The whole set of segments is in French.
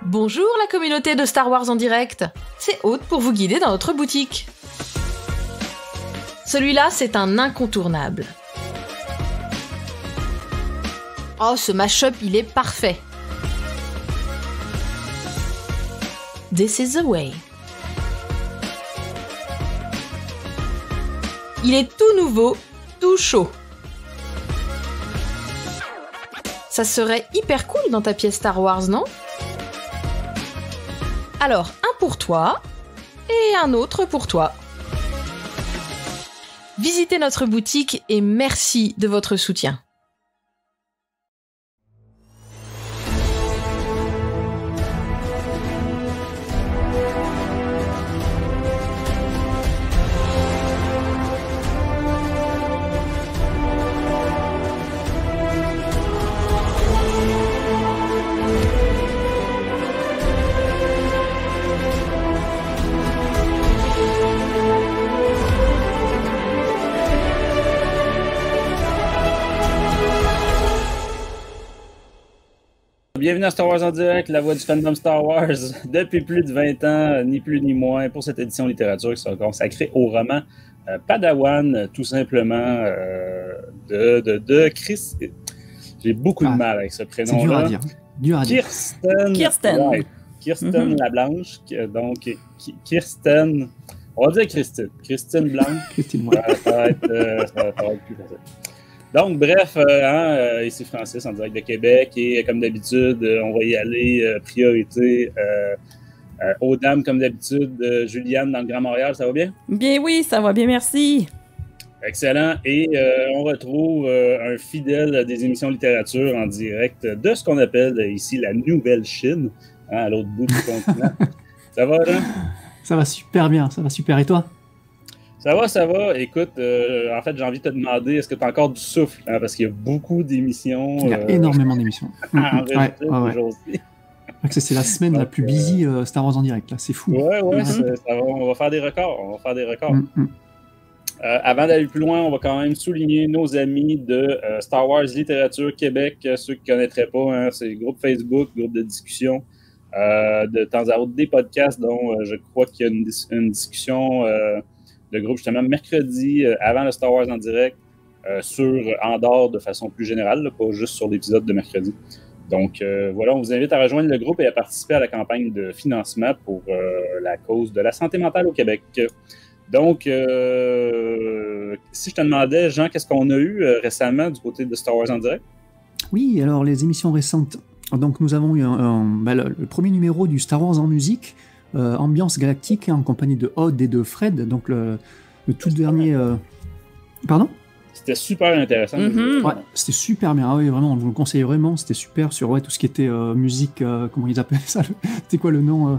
Bonjour la communauté de Star Wars en direct, c'est Aude pour vous guider dans notre boutique. Celui-là, c'est un incontournable. Oh, ce mash-up, il est parfait. This is the way. Il est tout nouveau, tout chaud. Ça serait hyper cool dans ta pièce Star Wars, non ? Alors, un pour toi, et un autre pour toi. Visitez notre boutique et merci de votre soutien. Bienvenue à Star Wars en direct, la voix du fandom Star Wars, depuis plus de 20 ans, ni plus ni moins, pour cette édition littérature qui sera consacrée au roman Padawan, tout simplement, de Chris. J'ai beaucoup de mal avec ce prénom-là. C'est dur à dire. Dur à dire. Kirsten. Ouais, Kirsten Lablanche, donc Kirsten. On va dire Christine. Christine Blanc. Christine, ouais. Ça va être plus facile. Donc, bref, ici Francis en direct de Québec et comme d'habitude, on va y aller priorité aux dames comme d'habitude. Juliane dans le Grand Montréal, ça va bien? Bien oui, ça va bien, merci. Excellent. Et on retrouve un fidèle des émissions littérature en direct de ce qu'on appelle ici la Nouvelle Chine, à l'autre bout du continent. Ça va, là? Ça va super bien, ça va super. Et toi? Ça va. Écoute, en fait, j'ai envie de te demander, est-ce que tu as encore du souffle? Hein, parce qu'il y a beaucoup d'émissions. Il y a énormément d'émissions. Aujourd'hui. C'est la semaine la plus busy Star Wars en direct, là. C'est fou. Ouais, on va faire des records. Avant d'aller plus loin, on va quand même souligner nos amis de Star Wars Littérature Québec. Ceux qui ne connaîtraient pas, hein, c'est groupe Facebook, groupe de discussion. De temps à autre, des podcasts dont je crois qu'il y a une discussion de groupe justement mercredi avant le Star Wars en direct sur Andorre de façon plus générale, là, pas juste sur l'épisode de mercredi. Donc voilà, on vous invite à rejoindre le groupe et à participer à la campagne de financement pour la cause de la santé mentale au Québec. Donc, si je te demandais, Jean, qu'est-ce qu'on a eu récemment du côté de Star Wars en direct? Oui, alors les émissions récentes. Donc nous avons eu le premier numéro du Star Wars en musique, Ambiance Galactique, en compagnie de Odd et de Fred, donc le tout dernier... Pardon? C'était super intéressant. Ouais, c'était super bien. Ah oui, vraiment, on vous le conseille vraiment. C'était super sur tout ce qui était musique, comment ils appellent ça? C'était quoi le nom?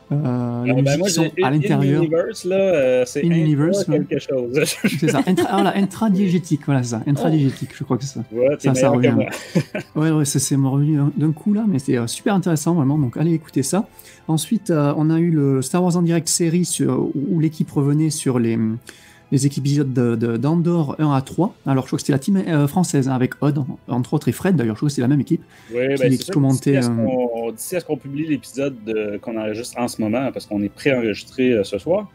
Les musiques moi, qui sont à l'intérieur. In-Universe, là, c'est In-Universe, quelque chose. C'est ça, intradiégétique, voilà, c'est ça, intradiégétique, je crois que c'est ça. Ouais, ça revient. Ouais, c'est me revenu d'un coup là, mais c'était super intéressant, vraiment, donc allez écouter ça. Ensuite, on a eu le Star Wars en direct série où l'équipe revenait sur les épisodes d'Andorre 1 à 3. Alors, je crois que c'était la team française, avec Odd, entre autres, et Fred, d'ailleurs, je crois que c'est la même équipe. Oui, qui commentait. D'ici à ce qu'on publie l'épisode qu'on enregistre en ce moment, parce qu'on est pré-enregistré ce soir,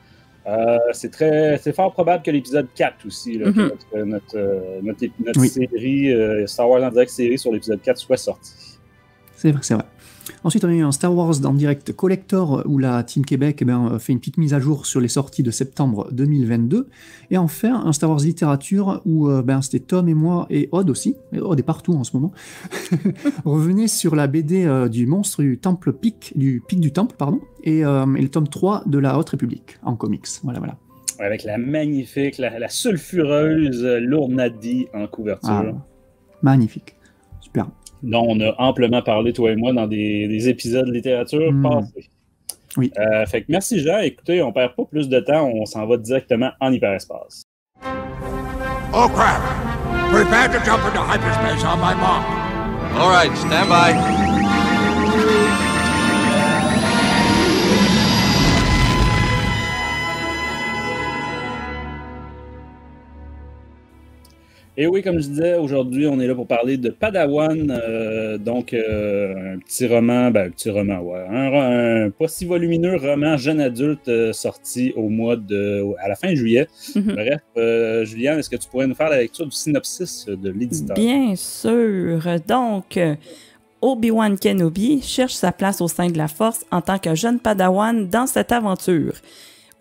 c'est fort probable que l'épisode 4 aussi, là, que notre série, Star Wars en direct série sur l'épisode 4 soit sortie. C'est vrai. Ensuite, on a eu un Star Wars en direct collector où la Team Québec fait une petite mise à jour sur les sorties de septembre 2022. Et enfin, un Star Wars littérature où c'était Tom et moi et Odd aussi. Odd est partout en ce moment. Revenez sur la BD du monstre du temple pic du temple, pardon, et le tome 3 de la Haute République en comics. Voilà. Avec la magnifique, la sulfureuse Lournadi en couverture. Magnifique. Super. Dont on a amplement parlé, toi et moi, dans des épisodes de littérature passés. Oui. Fait que merci, Jean. Écoutez, on perd pas plus de temps, on s'en va directement en hyperespace. Oh crap! Prepare to jump into hyperspace on my mark. All right, stand by. Et oui, comme je disais, aujourd'hui, on est là pour parler de Padawan, donc un petit roman, ouais, un pas si volumineux roman jeune adulte sorti à la fin juillet. Bref, Juliane, est-ce que tu pourrais nous faire la lecture du synopsis de l'éditeur? Bien sûr. Donc, Obi-Wan Kenobi cherche sa place au sein de la Force en tant que jeune Padawan dans cette aventure.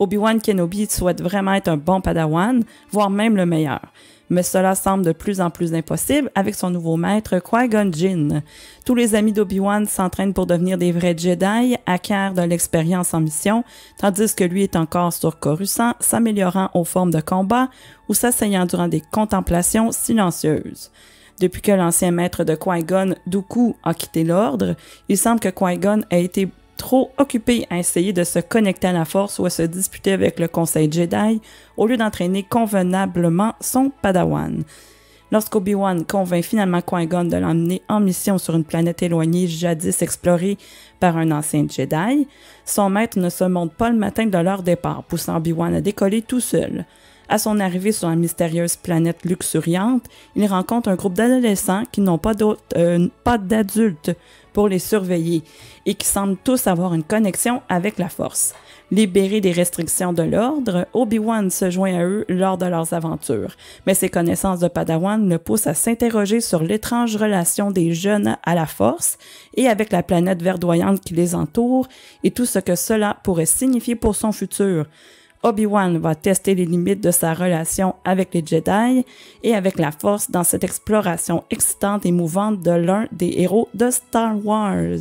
Obi-Wan Kenobi souhaite vraiment être un bon Padawan, voire même le meilleur. Mais cela semble de plus en plus impossible avec son nouveau maître Qui-Gon Jinn. Tous les amis d'Obi-Wan s'entraînent pour devenir des vrais Jedi, acquièrent de l'expérience en mission, tandis que lui est encore sur Coruscant, s'améliorant aux formes de combat ou s'asseyant durant des contemplations silencieuses. Depuis que l'ancien maître de Qui-Gon, Dooku, a quitté l'ordre, il semble que Qui-Gon a été trop occupé à essayer de se connecter à la Force ou à se disputer avec le Conseil Jedi au lieu d'entraîner convenablement son Padawan. Lorsqu'Obi-Wan convainc finalement Qui-Gon de l'emmener en mission sur une planète éloignée jadis explorée par un ancien Jedi, son maître ne se montre pas le matin de leur départ, poussant Obi-Wan à décoller tout seul. À son arrivée sur la mystérieuse planète luxuriante, il rencontre un groupe d'adolescents qui n'ont pas d'adultes pour les surveiller et qui semblent tous avoir une connexion avec la Force. Libéré des restrictions de l'ordre, Obi-Wan se joint à eux lors de leurs aventures, mais ses connaissances de Padawan le poussent à s'interroger sur l'étrange relation des jeunes à la Force et avec la planète verdoyante qui les entoure et tout ce que cela pourrait signifier pour son futur. Obi-Wan va tester les limites de sa relation avec les Jedi et avec la Force dans cette exploration excitante et mouvante de l'un des héros de Star Wars.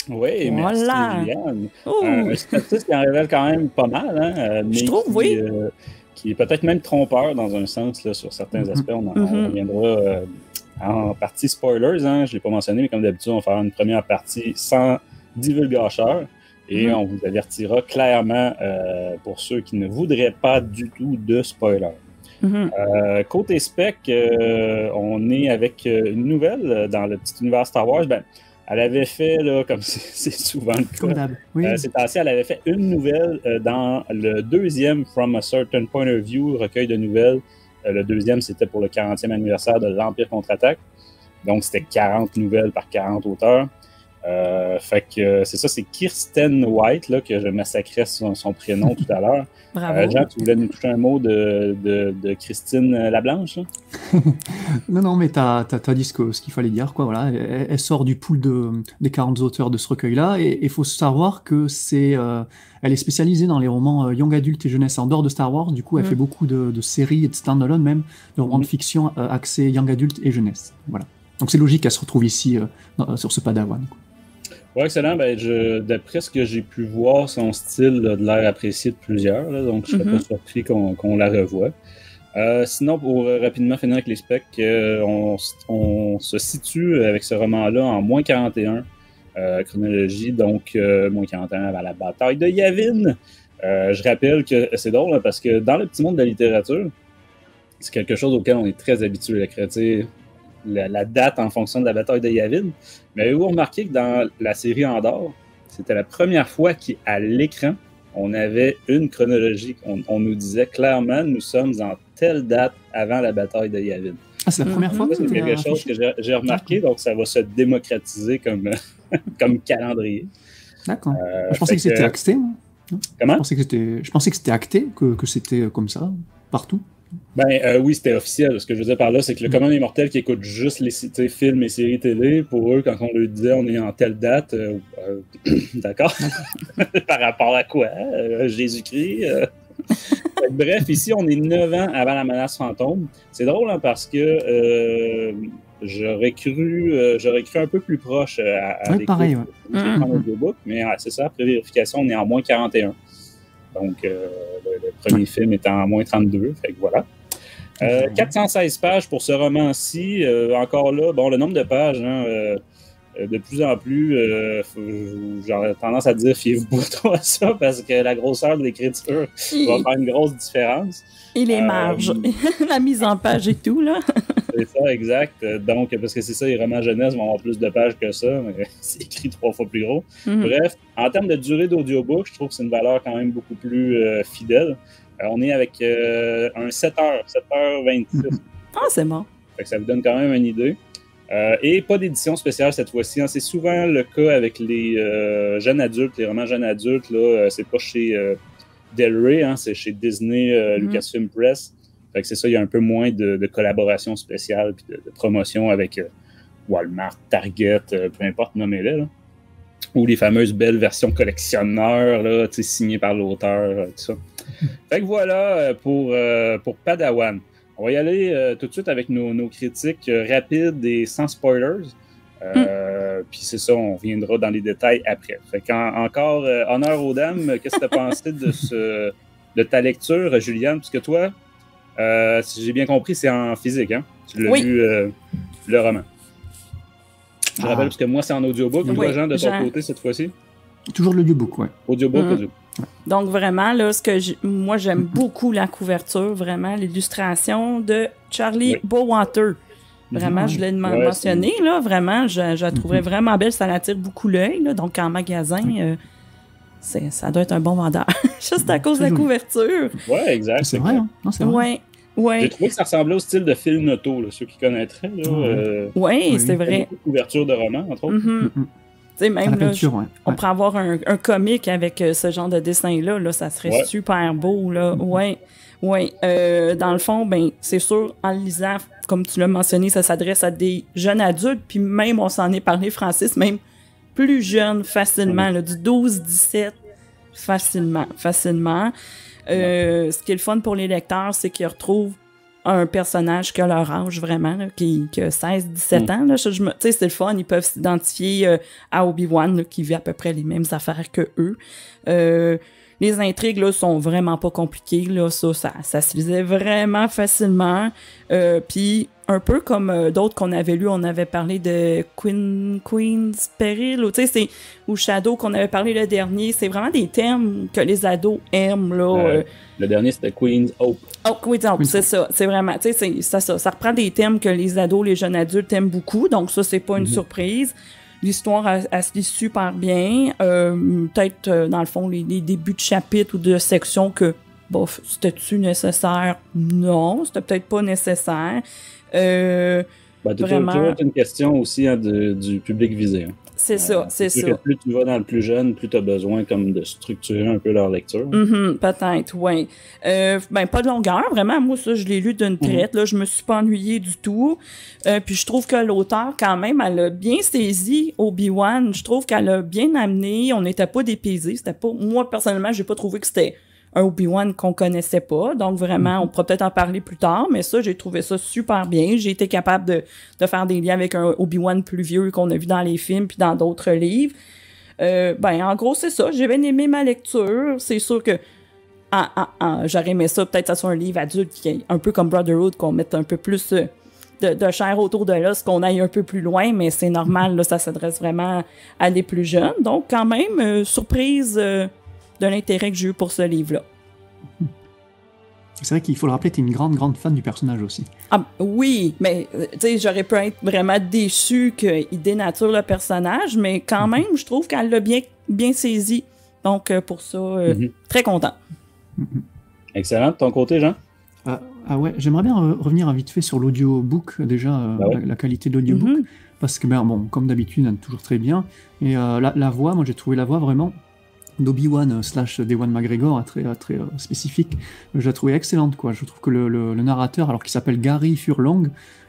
Oui, voilà. Merci Juliane. Un status qui en révèle quand même pas mal, hein, mais je trouve, oui. Qui est peut-être même trompeur dans un sens là, sur certains aspects. On reviendra en partie spoilers, hein, je ne l'ai pas mentionné, mais comme d'habitude, on va faire une première partie sans divulgateur. Et on vous avertira clairement pour ceux qui ne voudraient pas du tout de spoilers. Côté spec, on est avec une nouvelle dans le petit univers Star Wars. Ben, elle avait fait, là, comme c'est souvent le cas, c'est passé, elle avait fait une nouvelle dans le deuxième From a Certain Point of View recueil de nouvelles. Le deuxième, c'était pour le 40e anniversaire de l'Empire contre-attaque. Donc, c'était 40 nouvelles par 40 auteurs. Fait que c'est ça, c'est Kirsten White là, que je massacrais son prénom tout à l'heure. Bravo. Jean, tu voulais nous toucher un mot de Christine Lablanche? Non, mais t'as dit ce qu'il fallait dire, quoi. Voilà, elle sort du pool des 40 auteurs de ce recueil-là, et il faut savoir que elle est spécialisée dans les romans young adult et jeunesse en dehors de Star Wars. Du coup, elle fait beaucoup de séries et de stand-alone même, de romans de fiction axés young adult et jeunesse. Voilà. Donc c'est logique qu'elle se retrouve ici sur ce Padawan, quoi. Ouais, excellent. Ben, d'après ce que j'ai pu voir, son style a de l'air apprécié de plusieurs, là, donc je ne serais pas surpris qu'on la revoie. Sinon, pour rapidement finir avec les specs, on se situe avec ce roman-là en moins 41 chronologie, donc moins 41 avant la bataille de Yavin. Je rappelle que c'est drôle hein, parce que dans le petit monde de la littérature, c'est quelque chose auquel on est très habitué, la date en fonction de la bataille de Yavin. Mais avez-vous remarqué que dans la série Andor, c'était la première fois qu'à l'écran, on avait une chronologie. On nous disait clairement, nous sommes en telle date avant la bataille de Yavin. Ah, c'est la première fois que c'est quelque chose que j'ai remarqué, donc ça va se démocratiser comme calendrier. D'accord. Je pensais que c'était acté. Comment? Je pensais que c'était acté, que c'était comme ça, partout. Ben oui, c'était officiel. Ce que je veux dire par là, c'est que le commun des mortels qui écoute juste les films et séries télé, pour eux, quand on leur disait on est en telle date, d'accord? Par rapport à quoi? Jésus-Christ? Bref, ici, on est 9 ans avant la menace fantôme. C'est drôle hein, parce que j'aurais cru un peu plus proche à pareil, ouais. Mais c'est ça, après vérification, on est en moins 41. Donc, le premier film est en moins 32, fait que voilà. 416 pages pour ce roman-ci. Encore là, bon, le nombre de pages, hein, de plus en plus, j'aurais tendance à dire fiez-vous pas trop à ça parce que la grosseur de l'écriture va faire une grosse différence. Et les marges, la mise en page et tout, là. C'est ça, exact. Donc, parce que c'est ça, les romans jeunesse vont avoir plus de pages que ça, mais c'est écrit 3 fois plus gros. Bref, en termes de durée d'audiobook, je trouve que c'est une valeur quand même beaucoup plus fidèle. On est avec un 7h26. Ah, c'est bon. Fait que ça vous donne quand même une idée. Et pas d'édition spéciale cette fois-ci. Hein. C'est souvent le cas avec les jeunes adultes, les romans jeunes adultes. Là, c'est pas chez Del Rey, hein, c'est chez Disney, Lucasfilm Press. Fait que c'est ça, il y a un peu moins de collaboration spéciale puis de promotion avec Walmart, Target, peu importe, nommez-les. Là. Ou les fameuses belles versions collectionneurs là, signées par l'auteur, tout ça. Fait que voilà pour Padawan. On va y aller tout de suite avec nos critiques rapides et sans spoilers. Puis c'est ça, on reviendra dans les détails après. Fait qu'encore honneur aux dames, qu'est-ce que tu as pensé de ta lecture, Juliane? Puisque toi, si j'ai bien compris, c'est en physique, hein? Tu l'as lu le roman. Je rappelle, parce que moi, c'est en audiobook. Toi, Jean, de ton côté, cette fois-ci? Toujours l'audiobook, oui. Audiobook. Donc, vraiment, là, moi, j'aime beaucoup la couverture, vraiment, l'illustration de Charlie Bowater. Vraiment, je l'ai mentionné, là, vraiment, je la trouverais vraiment belle, ça l'attire beaucoup l'œil, là, donc en magasin, ça doit être un bon vendeur, juste à cause de la couverture. Oui, exact. C'est vrai, hein? Non, c'est vrai. Ouais. J'ai trouvé que ça ressemblait au style de Phil Noto, là, ceux qui connaîtraient. Oui, c'est vrai. Couverture de roman, entre autres. Tu sais, même là, on pourrait avoir un comic avec ce genre de dessin-là, là, ça serait super beau, là. Dans le fond, ben, c'est sûr, en le lisant, comme tu l'as mentionné, ça s'adresse à des jeunes adultes, puis même, on s'en est parlé, Francis, même plus jeunes, facilement, là, du 12-17, facilement. Ce qui est le fun pour les lecteurs, c'est qu'ils retrouvent un personnage qui a leur âge vraiment, là, qui a 16-17 ans. Tu sais, c'est le fun, ils peuvent s'identifier à Obi-Wan, là, qui vit à peu près les mêmes affaires que eux. Les intrigues là, sont vraiment pas compliquées. Là, ça se lisait vraiment facilement. Puis, un peu comme d'autres qu'on avait lus, on avait parlé de Queen's Peril, ou Shadow qu'on avait parlé le dernier. C'est vraiment des thèmes que les ados aiment. Là, le dernier, c'était Queen's Hope. Oh, Queen's Hope, c'est ça. C'est vraiment, tu sais, ça reprend des thèmes que les ados, les jeunes adultes aiment beaucoup. Donc, ça, c'est pas une surprise. L'histoire, elle se lit super bien. Peut-être, dans le fond, les débuts de chapitres ou de sections que, bof, c'était-tu nécessaire? Non, c'était peut-être pas nécessaire. Vraiment... toujours une question aussi du public visé. Hein. C'est ça. Plus tu vas dans le plus jeune, plus tu as besoin comme de structurer un peu leur lecture. Peut-être, oui. Pas de longueur, vraiment. Moi, ça, je l'ai lu d'une traite. Là, je me suis pas ennuyée du tout. Puis je trouve que l'auteur, quand même, elle a bien saisi Obi-Wan. Je trouve qu'elle a bien amené. On n'était pas dépaysés. C'était pas... Moi, personnellement, j'ai pas trouvé que c'était un Obi-Wan qu'on connaissait pas. Donc, vraiment, on pourra peut-être en parler plus tard, mais ça, j'ai trouvé ça super bien. J'ai été capable de faire des liens avec un Obi-Wan plus vieux qu'on a vu dans les films puis dans d'autres livres. En gros, c'est ça. J'ai bien aimé ma lecture. C'est sûr que j'aurais aimé ça. Peut-être que ça soit un livre adulte qui est un peu comme Brotherhood, qu'on mette un peu plus de chair autour de l'os, qu'on aille un peu plus loin, mais c'est normal. Là, ça s'adresse vraiment à des plus jeunes. Donc, quand même, surprise... de l'intérêt que j'ai eu pour ce livre-là. C'est vrai qu'il faut le rappeler, tu es une grande fan du personnage aussi. Ah oui, mais tu sais, j'aurais pu être vraiment déçue qu'il dénature le personnage, mais quand même, je trouve qu'elle l'a bien saisi. Donc, pour ça, très content. Excellent. De ton côté, Jean? Ouais, j'aimerais bien revenir vite fait sur l'audiobook, déjà, la qualité de l'audiobook, parce que, comme d'habitude, elle est toujours très bien. Et la voix, moi, j'ai trouvé la voix vraiment... d'Obi-Wan / d'Ewan McGregor, très spécifique, je la trouvais excellente, quoi. Je trouve que le narrateur, alors qu'il s'appelle Gary Furlong,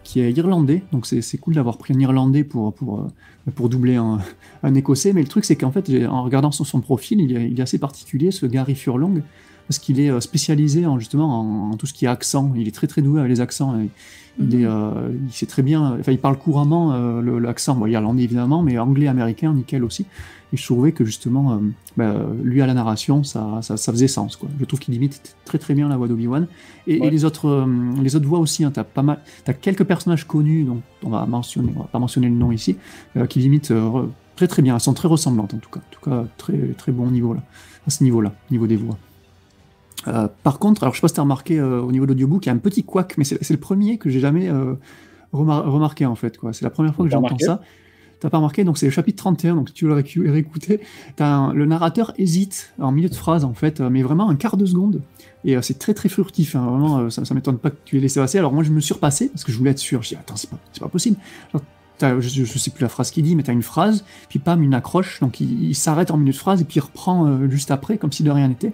qui est irlandais, donc c'est cool d'avoir pris un irlandais pour doubler un écossais, mais le truc c'est qu'en fait, en regardant son profil, il est assez particulier, ce Gary Furlong, parce qu'il est spécialisé en tout ce qui est accent. Il est très doué avec les accents. Il sait très bien, il parle couramment l'accent irlandais évidemment, mais anglais, américain, nickel aussi. Et je trouvais que justement, lui à la narration, ça faisait sens, quoi. Je trouve qu'il imite très bien la voix d'Obi-Wan. Et les autres voix aussi, hein, t'as quelques personnages connus, donc on va pas mentionner le nom ici, qui l'imitent très bien. Elles sont très ressemblantes en tout cas très bon niveau là, à ce niveau-là, niveau des voix. Par contre, alors je sais pas si t'as remarqué au niveau de l'audiobook, il y a un petit couac, mais c'est le premier que j'ai jamais remarqué en fait, quoi. C'est la première fois que j'entends ça. t'as pas remarqué, donc c'est le chapitre 31, donc si tu veux le réécouter, le narrateur hésite en milieu de phrase, en fait, mais vraiment un quart de seconde. Et c'est très très furtif, hein, vraiment, ça m'étonne pas que tu aies laissé passer. Alors moi je me suis repassé, parce que je voulais être sûr, je dis attends, c'est pas possible. Alors, je sais plus la phrase qu'il dit, mais t'as une phrase, puis pam, une accroche, donc il s'arrête en milieu de phrase, et puis il reprend juste après, comme si de rien n'était.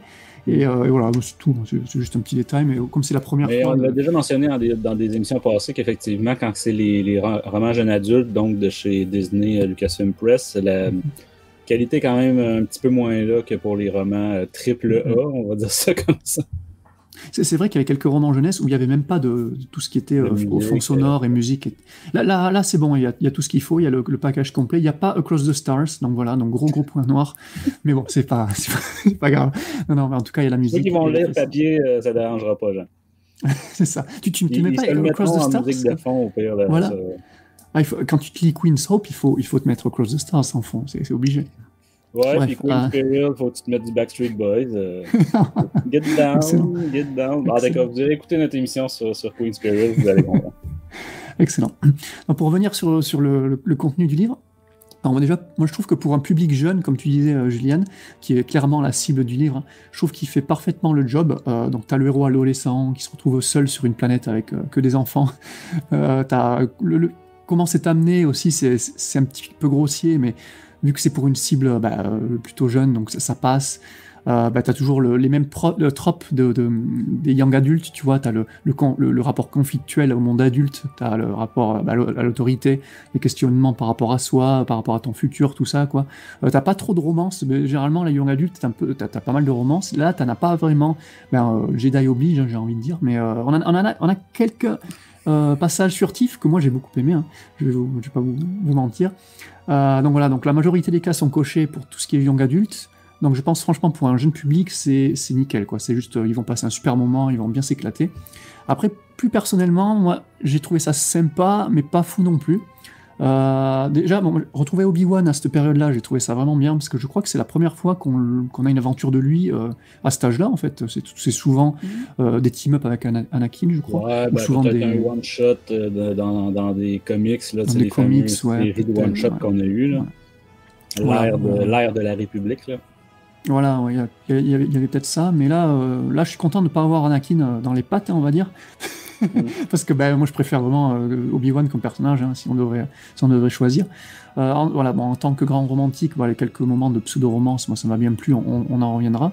Et voilà, c'est tout, c'est juste un petit détail, mais comme c'est la première fois... On l'a déjà mentionné dans des émissions passées qu'effectivement, quand c'est les romans jeunes adultes, donc de chez Disney, Lucasfilm Press, la qualité est quand même un petit peu moins là que pour les romans triple A, on va dire ça comme ça. C'est vrai qu'il y avait quelques romans jeunesse où il n'y avait même pas de tout ce qui était au fond sonore et musique. Là c'est bon, il y a tout ce qu'il faut, il y a le package complet. Il n'y a pas Across the Stars, donc voilà, donc gros point noir. Mais bon, c'est pas grave. Non, mais en tout cas, il y a la musique. Ceux qui vont lire papier, ça ne dérangera pas, Jean. C'est ça. Tu mets pas Across the Stars musique de fond, au pire. Voilà. Quand tu te lis Queen's Hope, il faut te mettre Across the Stars en fond, c'est obligé. Ouais, puis Queen Imperial, faut que tu te mettes du Backstreet Boys. Get down. Bon, d'accord, vous allez écouter notre émission sur Queen Imperial, vous allez comprendre. Excellent. Alors, pour revenir sur le contenu du livre, alors déjà, moi je trouve que pour un public jeune, comme tu disais, Juliane, qui est clairement la cible du livre, je trouve qu'il fait parfaitement le job. Donc tu as le héros adolescent qui se retrouve seul sur une planète avec que des enfants. Comment c'est amené aussi, c'est un petit peu grossier, mais vu que c'est pour une cible plutôt jeune, donc ça passe. T'as toujours les mêmes tropes des young adultes, tu vois, t'as le rapport conflictuel au monde adulte, t'as le rapport à l'autorité, les questionnements par rapport à soi, par rapport à ton futur, tout ça, quoi. T'as pas trop de romance, mais généralement, les young adultes, t'as pas mal de romance. Là, t'en as pas vraiment, Jedi oblige, j'ai envie de dire, mais on a quelques passages furtifs que moi j'ai beaucoup aimé, hein. Je vais pas vous mentir. Donc voilà, donc la majorité des cas sont cochés pour tout ce qui est young adulte. Donc je pense franchement pour un jeune public c'est nickel quoi, c'est juste ils vont passer un super moment, ils vont bien s'éclater. Après plus personnellement, moi j'ai trouvé ça sympa mais pas fou non plus. Déjà retrouver Obi-Wan à cette période-là, j'ai trouvé ça vraiment bien parce que je crois que c'est la première fois qu'on a une aventure de lui à cet âge-là en fait. C'est souvent des team-up avec Anakin, je crois. Ouais, ou souvent peut-être un one-shot dans des comics là, dans des comics, ouais, séries de one-shot qu'on a eu là. Ouais. L'ère de la République là. Voilà, il y avait peut-être ça, mais là je suis content de ne pas avoir Anakin dans les pattes, hein, on va dire. Parce que moi je préfère vraiment Obi-Wan comme personnage, hein, si on devrait choisir. En tant que grand romantique, les quelques moments de pseudo-romance, moi ça m'a bien plu, on en reviendra.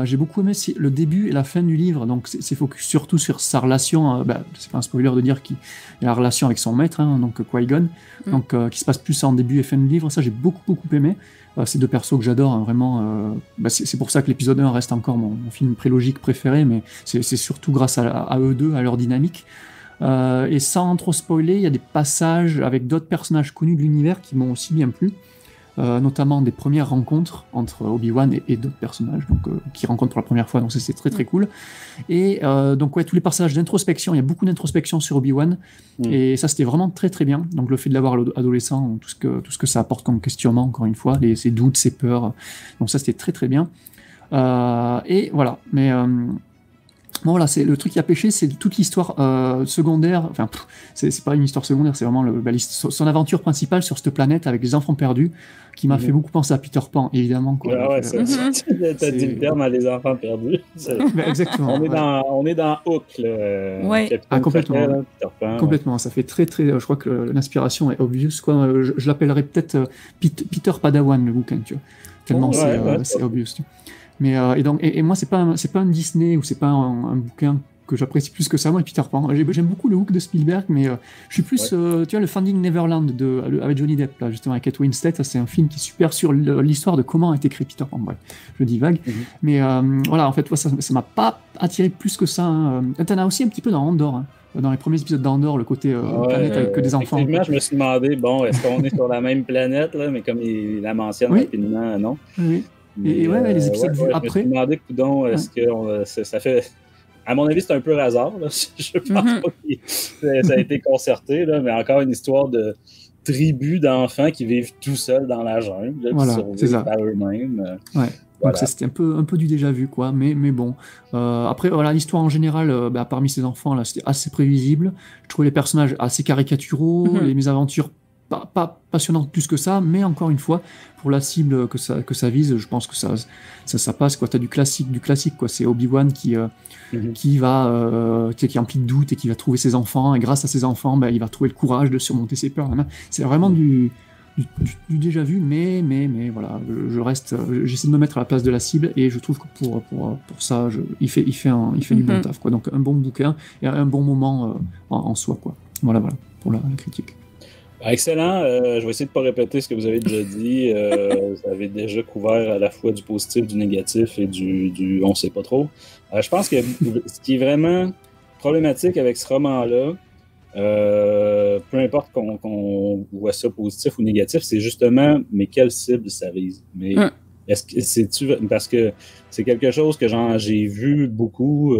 J'ai beaucoup aimé le début et la fin du livre, donc c'est focus surtout sur sa relation, c'est pas un spoiler de dire qu'il a la relation avec son maître, hein, donc Qui-Gon, donc qui se passe plus en début et fin du livre, ça j'ai beaucoup aimé. Ces deux persos que j'adore, hein, vraiment, c'est pour ça que l'épisode 1 reste encore mon film prélogique préféré, mais c'est surtout grâce à eux deux, à leur dynamique. Et sans trop spoiler, il y a des passages avec d'autres personnages connus de l'univers qui m'ont aussi bien plu. Notamment des premières rencontres entre Obi-Wan et d'autres personnages qui rencontrent pour la première fois, donc c'est très cool. Et donc tous les passages d'introspection, il y a beaucoup d'introspection sur Obi-Wan, et ça c'était vraiment très bien. Donc le fait de l'avoir adolescent, tout ce que ça apporte comme questionnement, encore une fois, ses doutes, ses peurs, donc ça c'était très bien. Et voilà, mais bon voilà, c'est le truc qui a pêché, c'est toute l'histoire secondaire. Enfin, c'est pas une histoire secondaire, c'est vraiment son aventure principale sur cette planète avec les enfants perdus, qui m'a fait beaucoup penser à Peter Pan, évidemment. Quoi. T'as dit le terme à les enfants perdus. Exactement. On est dans Hook, là. Ouais. Complètement. Là, Peter Pan, complètement. Ça fait très. Je crois que l'inspiration est obvious, quoi. Je l'appellerais peut-être Peter Padawan, le bouquin, tu vois. Tellement c'est obvious. Tu vois. Mais et moi c'est pas un Disney ou c'est pas un bouquin que j'apprécie plus que ça, moi, Peter Pan. J'aime beaucoup le Hook de Spielberg, mais je suis plus tu vois, le Finding Neverland avec Johnny Depp là, justement avec Kate Winslet, ça, c'est un film qui est super sur l'histoire de comment a été créé Peter Pan. Bref, je dis vague, mais voilà, en fait ça m'a pas attiré plus que ça, hein. T'en as aussi un petit peu dans Andor, hein. Dans les premiers épisodes d'Andor, le côté planète avec que des enfants. Effectivement, je me suis demandé, est-ce qu'on est sur la même planète, là, mais comme il la mentionne rapidement, non? Oui. Et les épisodes vus après. Je me suis demandé, coudonc, est-ce que ça fait... À mon avis, c'est un peu hasard, là. Je pense pas que ça a été concerté, là, mais encore une histoire de tribu d'enfants qui vivent tout seuls dans la jungle, là, qui survivent par eux-mêmes. Donc ça, c'était un peu du déjà vu, quoi. Mais bon. Après, voilà, l'histoire en général, parmi ces enfants là, c'était assez prévisible. Je trouvais les personnages assez caricaturaux, les mésaventures pas passionnante plus que ça, mais encore une fois, pour la cible que ça vise, je pense que ça passe, quoi. T'as du classique, quoi. C'est Obi-Wan qui est empli de doutes et qui va trouver ses enfants, et grâce à ses enfants, il va trouver le courage de surmonter ses peurs. C'est vraiment du déjà vu, mais voilà, j'essaie de me mettre à la place de la cible, et je trouve que pour ça, il fait du bon taf, quoi. Donc un bon bouquin et un bon moment en soi, quoi. Voilà, pour la critique. Excellent. Je vais essayer de ne pas répéter ce que vous avez déjà dit. Vous avez déjà couvert à la fois du positif, du négatif et du on sait pas trop. Je pense que ce qui est vraiment problématique avec ce roman-là, peu importe qu'on voit ça positif ou négatif, c'est justement, mais quelle cible ça vise? Mais est-ce que c'est-tu, parce que c'est quelque chose que j'ai vu beaucoup.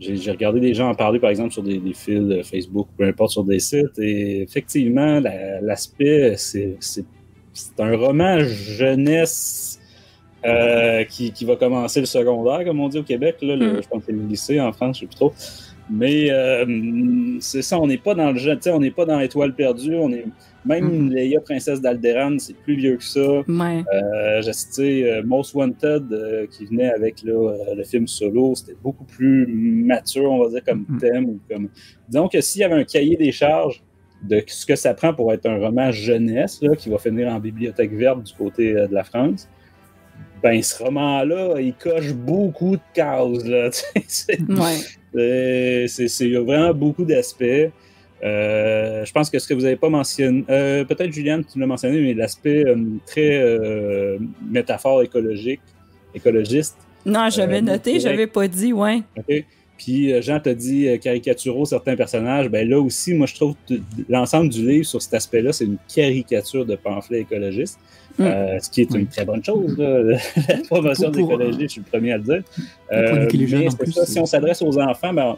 J'ai regardé des gens en parler, par exemple, sur des fils Facebook, peu importe, sur des sites, et effectivement, l'aspect, c'est un roman jeunesse qui va commencer le secondaire, comme on dit au Québec. Là, je pense que c'est le lycée en France, je ne sais plus trop. Mais c'est ça, on n'est pas dans le jeu, on n'est pas dans l'Étoile perdue, même Leia, princesse d'Alderaan, c'est plus vieux que ça. Ouais. J'ai cité Most Wanted qui venait avec le film Solo, c'était beaucoup plus mature, on va dire, comme thème. Ou comme... Disons que s'il y avait un cahier des charges de ce que ça prend pour être un roman jeunesse là, qui va finir en bibliothèque verte du côté de la France, ce roman-là, il coche beaucoup de cases. Là, il y a vraiment beaucoup d'aspects. Je pense que ce que vous n'avez pas mentionné, peut-être Juliane, tu l'as mentionné, mais l'aspect très métaphore écologiste. Non, j'avais noté, j'avais pas dit, ouais. Okay. Puis Jean t'a dit caricaturaux certains personnages. Là aussi, moi je trouve que l'ensemble du livre sur cet aspect-là, c'est une caricature de pamphlet écologiste. Ce qui est une très bonne chose, la promotion de l'écologie, je suis le premier à le dire. Mais c'est ça, si on s'adresse aux enfants,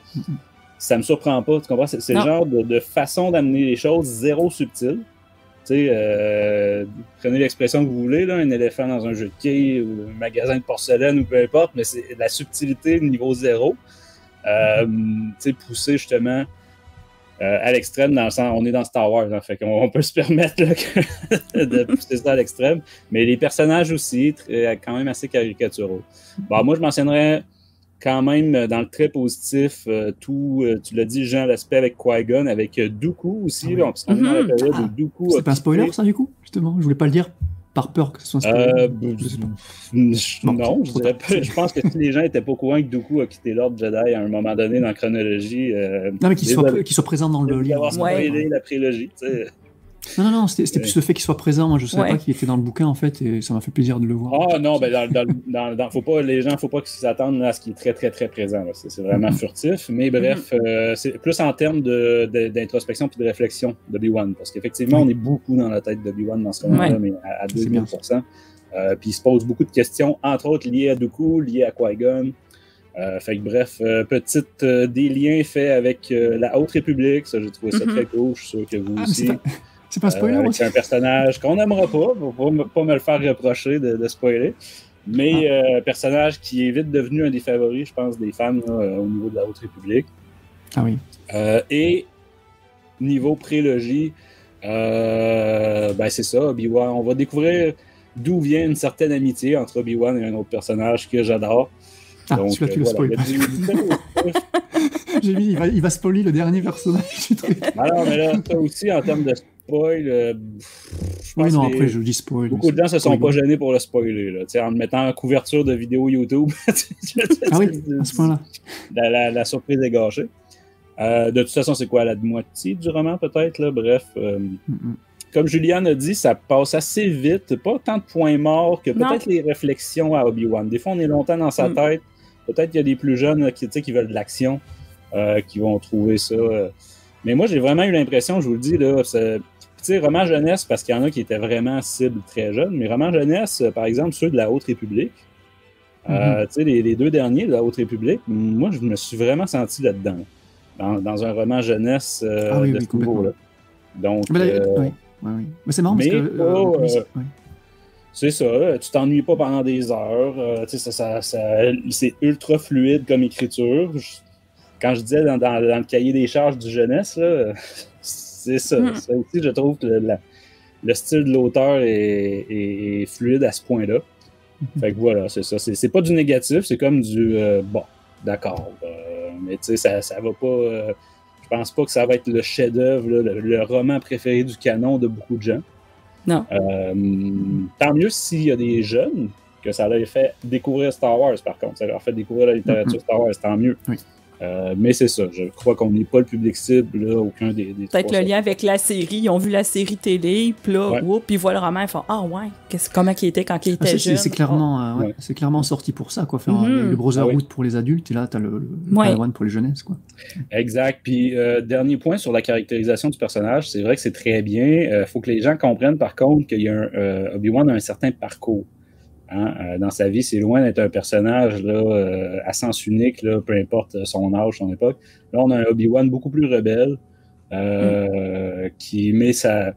ça me surprend pas, tu comprends? C'est le genre de façon d'amener les choses zéro subtile. Prenez l'expression que vous voulez, là, un éléphant dans un jeu de quilles ou un magasin de porcelaine ou peu importe, mais c'est la subtilité niveau zéro. Poussé justement à l'extrême, dans le sens, on est dans Star Wars, hein, fait qu'on peut se permettre là, de pousser ça à l'extrême, mais les personnages aussi, quand même assez caricaturaux. Moi je mentionnerais quand même dans le très positif, tu l'as dit Jean, l'aspect avec Qui-Gon, avec Dooku aussi, là, on est dans la période où Dooku... C'est pas un spoiler ça du coup, justement, je voulais pas le dire par peur que ce soit un spoiler. Non, je dirais pas. Je pense que si les gens étaient pas au courant que Dooku a quitté l'Ordre Jedi à un moment donné dans la chronologie... non, mais qu'il soit présent dans le livre. Spoilé la prélogie, tu sais. Non, c'était plus le fait qu'il soit présent. Moi, je savais pas qu'il était dans le bouquin, en fait, et ça m'a fait plaisir de le voir. Ah non, les gens, faut pas qu'ils s'attendent à ce qui est très, très, très présent. Là. C'est vraiment furtif. Mais bref, c'est plus en termes d'introspection et de réflexion d'Obi-Wan. Parce qu'effectivement, on est beaucoup dans la tête d'Obi-Wan dans ce moment-là, mais à 2000%. Puis il se pose beaucoup de questions, entre autres liées à Dooku, liées à Qui-Gon. Fait que bref, des liens faits avec la Haute République. Ça, j'ai trouvé ça très cool. Je suis sûr que vous aussi. C'est pas un spoiler aussi. C'est un personnage qu'on n'aimera pas, pour pas me le faire reprocher de spoiler. Mais personnage qui est vite devenu un des favoris, je pense, des fans là, au niveau de la Haute République. Ah oui. Et niveau prélogie, c'est ça, Obi-Wan. On va découvrir d'où vient une certaine amitié entre Obi-Wan et un autre personnage que j'adore. Ah, donc, celui-là, tu le spoil. J'ai mis, il va spoiler le dernier personnage du truc. Alors, mais là, toi aussi, en termes de spoil, je pense après, je dis spoil. Beaucoup de gens se sont pas gênés pour le spoiler, là, en le mettant en couverture de vidéo YouTube. Ah oui, à ce point-là. La surprise est gâchée. De toute façon, c'est quoi, la moitié du roman, peut-être, là? Bref. Comme Juliane a dit, ça passe assez vite. Pas tant de points morts que peut-être les réflexions à Obi-Wan. Des fois, on est longtemps dans sa tête. Peut-être qu'il y a des plus jeunes qui veulent de l'action, qui vont trouver ça. Mais moi, j'ai vraiment eu l'impression, je vous le dis, là, roman jeunesse, parce qu'il y en a qui étaient vraiment cibles très jeunes, mais roman jeunesse, par exemple, ceux de la Haute République, les deux derniers de la Haute République, moi, je me suis vraiment senti là-dedans, dans un roman jeunesse de ce niveau-là. Donc, oui. Mais c'est marrant parce que... c'est ça, tu t'ennuies pas pendant des heures, c'est ultra fluide comme écriture. Quand je disais dans le cahier des charges du jeunesse, là, c'est ça. Ça aussi, je trouve que le style de l'auteur est fluide à ce point-là. Fait que voilà, c'est ça. C'est pas du négatif, c'est comme du bon, d'accord. Mais tu sais, ça va pas. Je pense pas que ça va être le chef-d'œuvre, le roman préféré du canon de beaucoup de gens. Non. Tant mieux s'il y a des jeunes que ça leur fait découvrir Star Wars, par contre. Ça leur fait découvrir la littérature Star Wars, tant mieux. Oui. Mais c'est ça, je crois qu'on n'est pas le public cible, là, aucun des Peut-être le lien avec la série, ils ont vu la série télé, puis là, puis ils voient le roman, ils font « Ah ouais, comment il était quand il était jeune? » C'est clairement, c'est clairement sorti pour ça, quoi, faire le Brotherhood pour les adultes, et là, t'as le Padawan pour les jeunesses, quoi. Exact, puis dernier point sur la caractérisation du personnage, c'est vrai que c'est très bien, faut que les gens comprennent par contre qu'il y a Obi-Wan a un certain parcours. Hein? Dans sa vie, c'est loin d'être un personnage là, à sens unique, là, peu importe son âge, son époque. Là, on a un Obi-Wan beaucoup plus rebelle, qui met sa...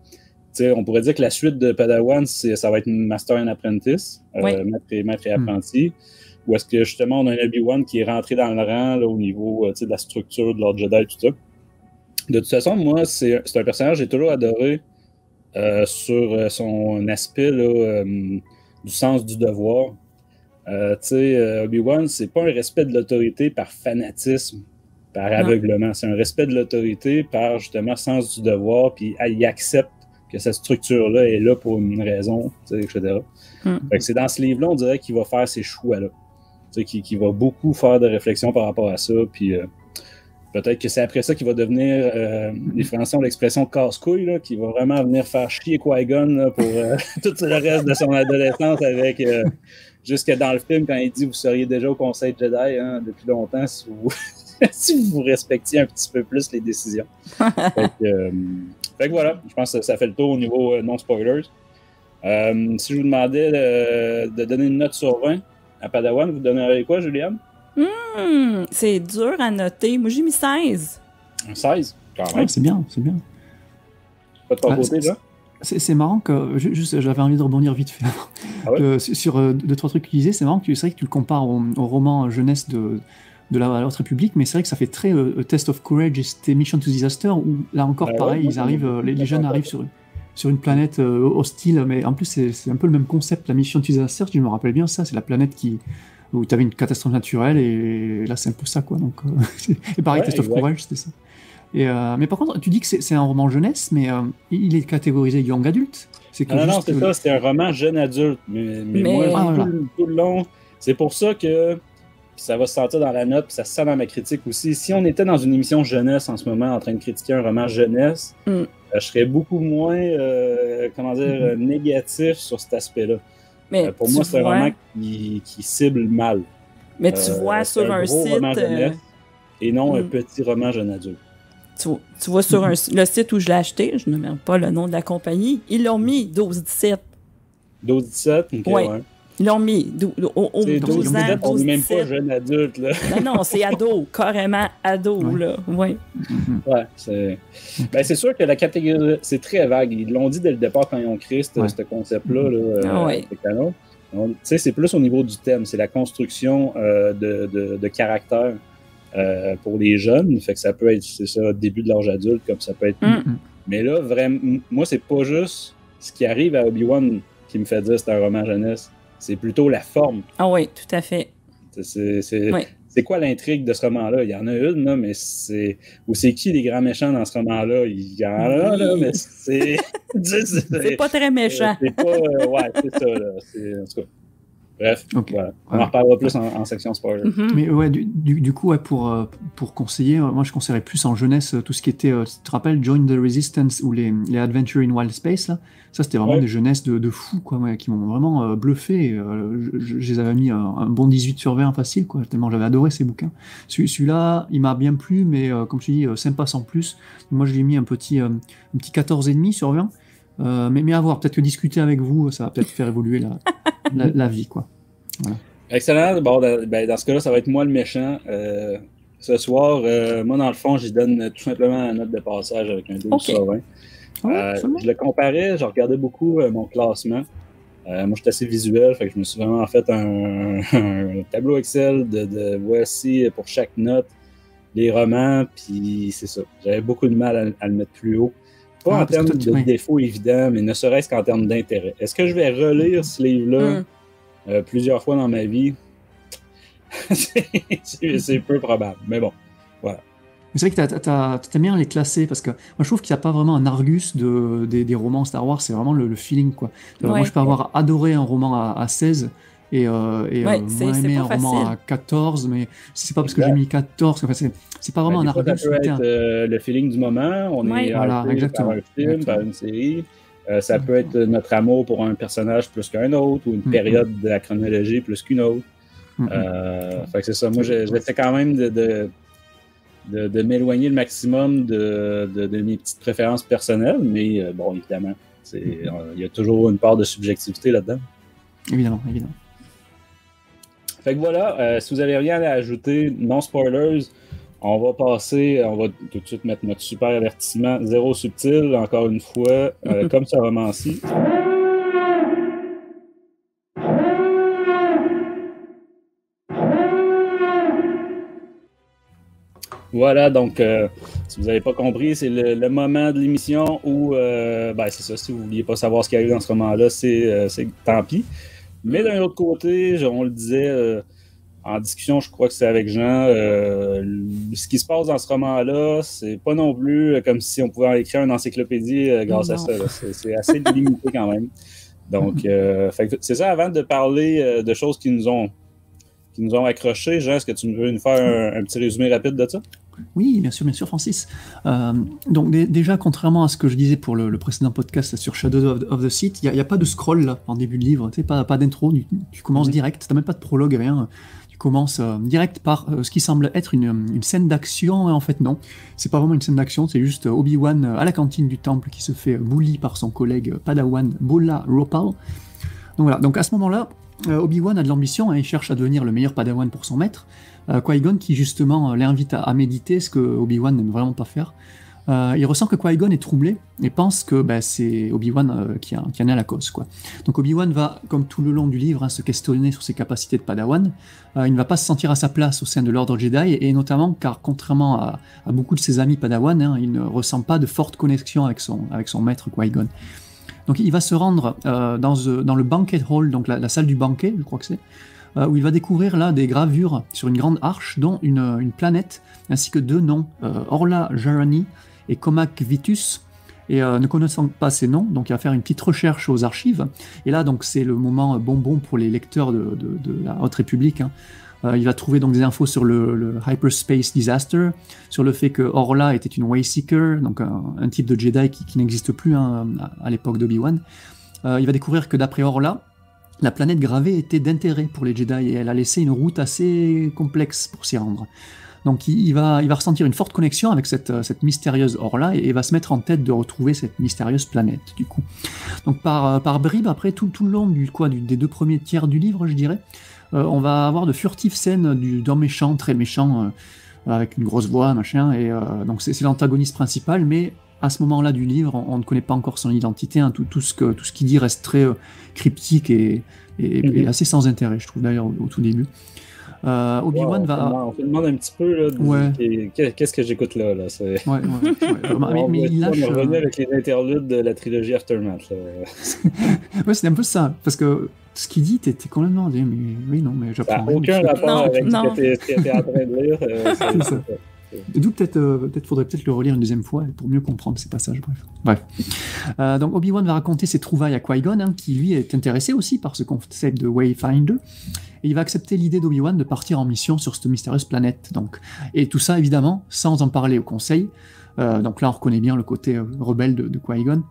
on pourrait dire que la suite de Padawan, ça va être une Master and Apprentice, maître et apprenti, ou est-ce que justement on a un Obi-Wan qui est rentré dans le rang là, au niveau de la structure de l'Ordre Jedi, tout ça. De toute façon, moi, c'est un personnage que j'ai toujours adoré sur son aspect là, du sens du devoir. Obi-Wan, c'est pas un respect de l'autorité par fanatisme, par aveuglement. C'est un respect de l'autorité par, justement, sens du devoir, puis il accepte que cette structure-là est là pour une raison, etc. Fait que c'est dans ce livre-là, on dirait qu'il va faire ces choix-là. Qu'il va beaucoup faire de réflexion par rapport à ça, puis peut-être que c'est après ça qu'il va devenir, les Français ont l'expression casse-couille, là, qui va vraiment venir faire chier Qui-Gon là, pour tout le reste de son adolescence avec, jusque dans le film, quand il dit « Vous seriez déjà au Conseil Jedi hein, depuis longtemps si vous, si vous respectiez un petit peu plus les décisions. » Fait que voilà, je pense que ça fait le tour au niveau non-spoilers. Si je vous demandais de donner une note sur 20 à Padawan, vous donneriez quoi, Juliane? C'est dur à noter. Moi, j'ai mis 16. Un 16, quand même. C'est bien, c'est bien. Pas de ton côté, là? C'est marrant que, juste, j'avais envie de rebondir vite fait, sur 2-3 trucs que tu disais, c'est marrant que c'est vrai que tu le compares au roman jeunesse de la Haute République, mais c'est vrai que ça fait très Test of Courage et c'était Mission to Disaster, où là encore, pareil, ils arrivent, les jeunes arrivent sur une planète hostile, mais en plus, c'est un peu le même concept, la Mission to Disaster, si je me rappelle bien, ça, c'est la planète où tu avais une catastrophe naturelle, et là, c'est un peu ça, quoi. Donc, et pareil, Test of Courage, c'était ça. Mais par contre, tu dis que c'est un roman jeunesse, mais il est catégorisé young adulte. Non, c'est ça, c'est un roman jeune adulte. Mais moi, tout le long, c'est pour ça que ça va se sentir dans la note, puis ça se sent dans ma critique aussi. Si on était dans une émission jeunesse en ce moment, en train de critiquer un roman jeunesse, je serais beaucoup moins, négatif sur cet aspect-là. Mais pour moi, c'est un roman qui cible mal. Mais tu vois sur un site... jeunesse, et non un petit roman jeune adulte. Tu vois sur le site où je l'ai acheté, je ne mets pas le nom de la compagnie, ils l'ont mis 12-17. 12-17? OK, ouais. Ils l'ont mis 12 ans, 12-17. On n'est même pas jeune adulte, là. Non, c'est ado, carrément ado, là. Ouais. Ouais, c'est sûr que la catégorie, c'est très vague. Ils l'ont dit dès le départ quand ils ont créé ce concept-là, avec le canon. C'est plus au niveau du thème, c'est la construction de caractère. Pour les jeunes, fait que ça peut être, c'est ça, début de l'âge adulte, comme ça peut être. Mais là, vraiment, moi, c'est pas juste ce qui arrive à Obi-Wan qui me fait dire que c'est un roman jeunesse, c'est plutôt la forme. Ah oui, tout à fait. C'est quoi l'intrigue de ce roman-là? Il y en a une, là, mais c'est qui les grands méchants dans ce roman-là? Il y en a, là, mais c'est... c'est pas très méchant. C'est pas... c'est ça, là. En tout cas... Bref, voilà. On en reparlera plus en section spoiler. Mais ouais, du coup, pour conseiller, moi je conseillerais plus en jeunesse tout ce qui était, tu te rappelles, Join the Resistance ou les Adventure in Wild Space, là. Ça, c'était vraiment des jeunesses de fous, quoi, qui m'ont vraiment bluffé. Je les avais mis un bon 18 sur 20 facile, quoi, tellement j'avais adoré ces bouquins. Celui-là, il m'a bien plu, mais comme tu dis, sympa sans plus. Moi, je lui ai mis un petit 14,5 sur 20. Mais à voir, peut-être que discuter avec vous, ça va peut-être faire évoluer la vie, quoi. Voilà. Excellent. Bon, dans ce cas-là, ça va être moi le méchant. Ce soir, moi, dans le fond, j'y donne tout simplement la note de passage avec un 12 sur 20. Je le comparais, je regardais beaucoup mon classement. Moi, je suis assez visuel, fait que je me suis vraiment fait un tableau Excel de voici pour chaque note les romans, puis c'est ça. J'avais beaucoup de mal à le mettre plus haut. pas en parce que termes toi, de défauts évidents, mais ne serait-ce qu'en termes d'intérêt. Est-ce que je vais relire ce livre-là plusieurs fois dans ma vie? c'est peu probable, mais bon, voilà. C'est vrai que t'aimes bien les classer, parce que moi je trouve qu'il n'y a pas vraiment un Argus des romans Star Wars, c'est vraiment le feeling, quoi. Moi je peux avoir adoré un roman à 16 et moins aimé un roman à 14, mais c'est pas parce que j'ai mis 14, enfin, c'est pas vraiment un Argus. Ça peut être le feeling du moment, on est harcelé par un film, par une série. Ça peut être notre amour pour un personnage plus qu'un autre, ou une période de la chronologie plus qu'une autre. Fait que c'est ça. Moi, j'essaie quand même de m'éloigner le maximum de mes petites préférences personnelles, mais bon, évidemment, il y a toujours une part de subjectivité là-dedans. Évidemment. Fait que voilà, si vous n'avez rien à ajouter, non spoilers, on va tout de suite mettre notre super avertissement zéro subtil, encore une fois, comme ce roman-ci. Voilà, donc, si vous n'avez pas compris, c'est le moment de l'émission où, c'est ça, si vous ne vouliez pas savoir ce qui arrive dans ce roman-là, c'est tant pis. Mais d'un autre côté, on le disait en discussion, je crois que c'est avec Jean, ce qui se passe dans ce roman-là, c'est pas non plus comme si on pouvait en écrire une encyclopédie grâce à ça. C'est assez limité quand même. Donc, c'est ça, avant de parler de choses qui nous ont accrochés. Jean, est-ce que tu veux nous faire un petit résumé rapide de ça? Oui, bien sûr, Francis. Donc déjà, contrairement à ce que je disais pour le précédent podcast sur Shadow of the Sith, il n'y a pas de scroll là, en début de livre, pas d'intro, tu commences direct, tu n'as même pas de prologue, rien. Tu commences direct par ce qui semble être une scène d'action, et en fait non, c'est pas vraiment une scène d'action, c'est juste Obi-Wan à la cantine du temple qui se fait bully par son collègue Padawan Bola Ropal. Donc voilà, donc à ce moment-là, Obi-Wan a de l'ambition, il cherche à devenir le meilleur Padawan pour son maître. Qui-Gon qui justement l'invite à méditer, ce que Obi-Wan n'aime vraiment pas faire. Il ressent que Qui-Gon est troublé et pense que c'est Obi-Wan qui en est à la cause, quoi. Donc Obi-Wan va, comme tout le long du livre, se questionner sur ses capacités de Padawan. Il ne va pas se sentir à sa place au sein de l'ordre Jedi, et notamment car, contrairement à beaucoup de ses amis Padawan, il ne ressent pas de forte connexion avec son maître Qui-Gon. Donc il va se rendre dans le banquet hall, donc la salle du banquet, je crois que c'est, où il va découvrir là des gravures sur une grande arche, dont une planète, ainsi que deux noms, Orla Jarani et Comac Vitus. Et ne connaissant pas ces noms, donc il va faire une petite recherche aux archives. Et là, donc c'est le moment bonbon pour les lecteurs de la Haute République. Il va trouver donc des infos sur le Hyperspace Disaster, sur le fait que Orla était une Wayseeker, donc un type de Jedi qui n'existe plus à l'époque d'Obi-Wan. Il va découvrir que d'après Orla, la planète gravée était d'intérêt pour les Jedi et elle a laissé une route assez complexe pour s'y rendre. Donc il va ressentir une forte connexion avec cette mystérieuse Orla et va se mettre en tête de retrouver cette mystérieuse planète, du coup. Donc par bribes, après tout le long des deux premiers tiers du livre, je dirais, on va avoir de furtives scènes d'un méchant, très méchant, avec une grosse voix, machin, et donc c'est l'antagoniste principal, mais à ce moment-là du livre, on ne connaît pas encore son identité, tout ce qu'il dit reste très cryptique et assez sans intérêt, je trouve, d'ailleurs, au tout début. Obi-Wan va... On se demande un petit peu, là, qu'est-ce que j'écoute là? Vraiment, mais il lâche... On est revenu avec les interludes de la trilogie Aftermath. Ouais, c'est un peu ça, parce que ce qu'il dit, t'es complètement dit, mais oui, non, mais j'apprends rien. Aucun rapport avec ce que t'es en train de lire. C'est ça. D'où faudrait peut-être le relire une deuxième fois pour mieux comprendre ces passages. Bref. Donc Obi-Wan va raconter ses trouvailles à Qui-Gon, qui lui est intéressé aussi par ce concept de Wayfinder, et il va accepter l'idée d'Obi-Wan de partir en mission sur cette mystérieuse planète. Donc, et tout ça évidemment sans en parler au Conseil. Donc là on reconnaît bien le côté rebelle de Qui-Gon.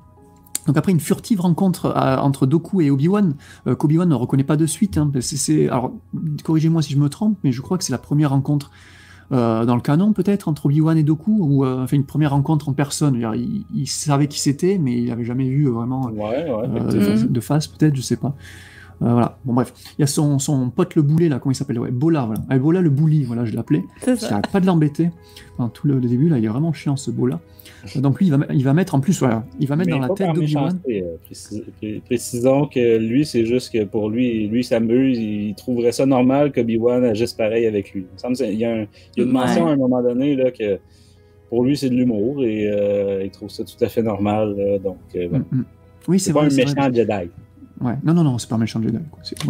Donc après une furtive rencontre entre Dooku et Obi-Wan, qu'Obi-Wan ne reconnaît pas de suite. Alors corrigez-moi si je me trompe, mais je crois que c'est la première rencontre dans le canon peut-être entre Obi-Wan et Dooku, ou une première rencontre en personne. Il savait qui c'était, mais il n'avait jamais vu vraiment de face peut-être, je sais pas. Voilà, bon bref, il y a son pote le boulet là, comment il s'appelle, Bola, voilà. Bola le bully, voilà, je l'appelais. J'arrête pas de l'embêter. Pendant tout le début là, il est vraiment chiant ce Bola. Donc lui, il va mettre en plus, voilà, il va mettre dans la tête d'Obi-Wan. Précisons que lui, c'est juste que pour lui s'amuse, il trouverait ça normal qu'Obi-Wan agisse pareil avec lui. Il y a une mention à un moment donné là que pour lui, c'est de l'humour et il trouve ça tout à fait normal. Donc, bon. Oui, c'est pas un méchant Jedi. Ouais. Non, c'est pas un méchant Jedi.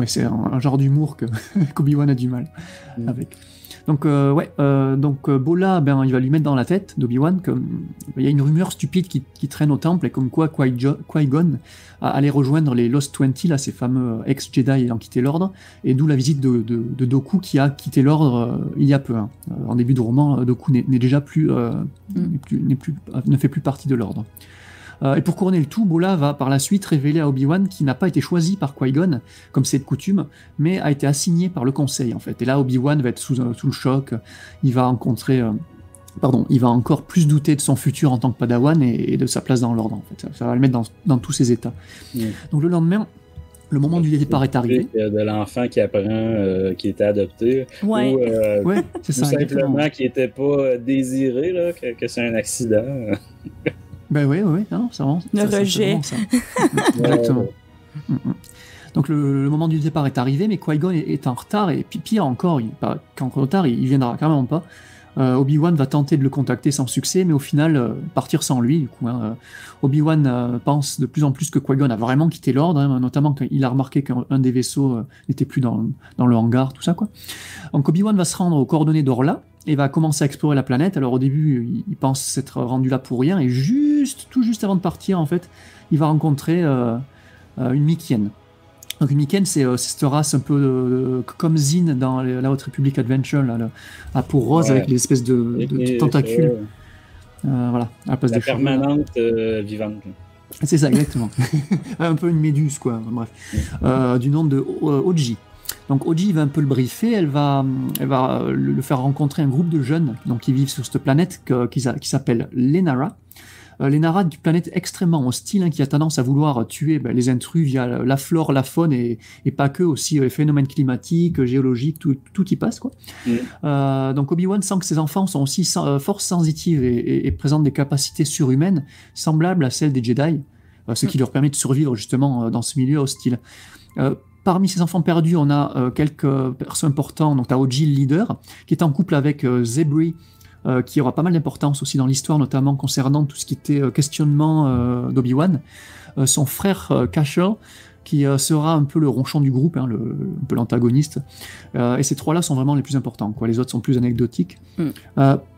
C'est un genre d'humour qu'Obi-Wan a du mal avec. Donc, Bola, il va lui mettre dans la tête d'Obi-Wan qu'il y a une rumeur stupide qui traîne au temple et comme quoi Qui-Gon allait rejoindre les Lost 20, là, ces fameux ex-Jedi ayant quitté l'ordre, et d'où la visite de Dooku qui a quitté l'ordre il y a peu. En début de roman, Dooku n'est déjà plus, ne fait plus partie de l'ordre. Et pour couronner le tout, Bola va par la suite révéler à Obi-Wan qu'il n'a pas été choisi par Qui-Gon, comme c'est de coutume, mais a été assigné par le Conseil, en fait. Et là, Obi-Wan va être sous le choc, il va encore plus douter de son futur en tant que Padawan et de sa place dans l'ordre, en fait. Ça va le mettre dans tous ses états. Donc le lendemain, le moment du départ est arrivé. De l'enfant qui apprend qu'il était adopté. Ouais. Ou c'est ça, simplement qu'il n'était pas désiré, là, que c'est un accident. Ben oui, non, ça avance. Le rejet. Exactement. Donc le moment du départ est arrivé, mais Qui-Gon est en retard, et puis pire encore, quand en retard, il viendra carrément pas. Obi-Wan va tenter de le contacter sans succès, mais au final, partir sans lui. Du coup, Obi-Wan pense de plus en plus que Qui-Gon a vraiment quitté l'ordre, notamment quand il a remarqué qu'un des vaisseaux n'était plus dans le hangar, tout ça, quoi. Donc Obi-Wan va se rendre aux coordonnées d'Orla, et va commencer à explorer la planète. Alors au début, il pense s'être rendu là pour rien, et tout juste avant de partir, en fait, il va rencontrer une Mikienne. Donc une Mikienne, c'est cette race un peu comme Zin dans la Haute République Adventure, là, à peau rose avec les espèces de tentacules. Voilà, à la place la des permanente vivante. C'est ça, exactement. Un peu une méduse, quoi. Bref. Du nom de Oji. Donc Oji va un peu le briefer, elle va le faire rencontrer un groupe de jeunes donc, qui vivent sur cette planète qui s'appelle Lenara. Lenara, une planète extrêmement hostile, qui a tendance à vouloir tuer les intrus via la flore, la faune et pas que, aussi les phénomènes climatiques, géologiques, tout y passe, quoi. Donc Obi-Wan sent que ses enfants sont aussi fort sensitifs et présentent des capacités surhumaines semblables à celles des Jedi, ce qui leur permet de survivre justement dans ce milieu hostile. Parmi ces enfants perdus, on a quelques personnes importantes. Donc, tu as Oji, le leader, qui est en couple avec Zebri, qui aura pas mal d'importance aussi dans l'histoire, notamment concernant tout ce qui était questionnement d'Obi-Wan. Son frère Cashel, qui sera un peu le ronchon du groupe, un peu l'antagoniste. Et ces trois-là sont vraiment les plus importants, quoi. Les autres sont plus anecdotiques.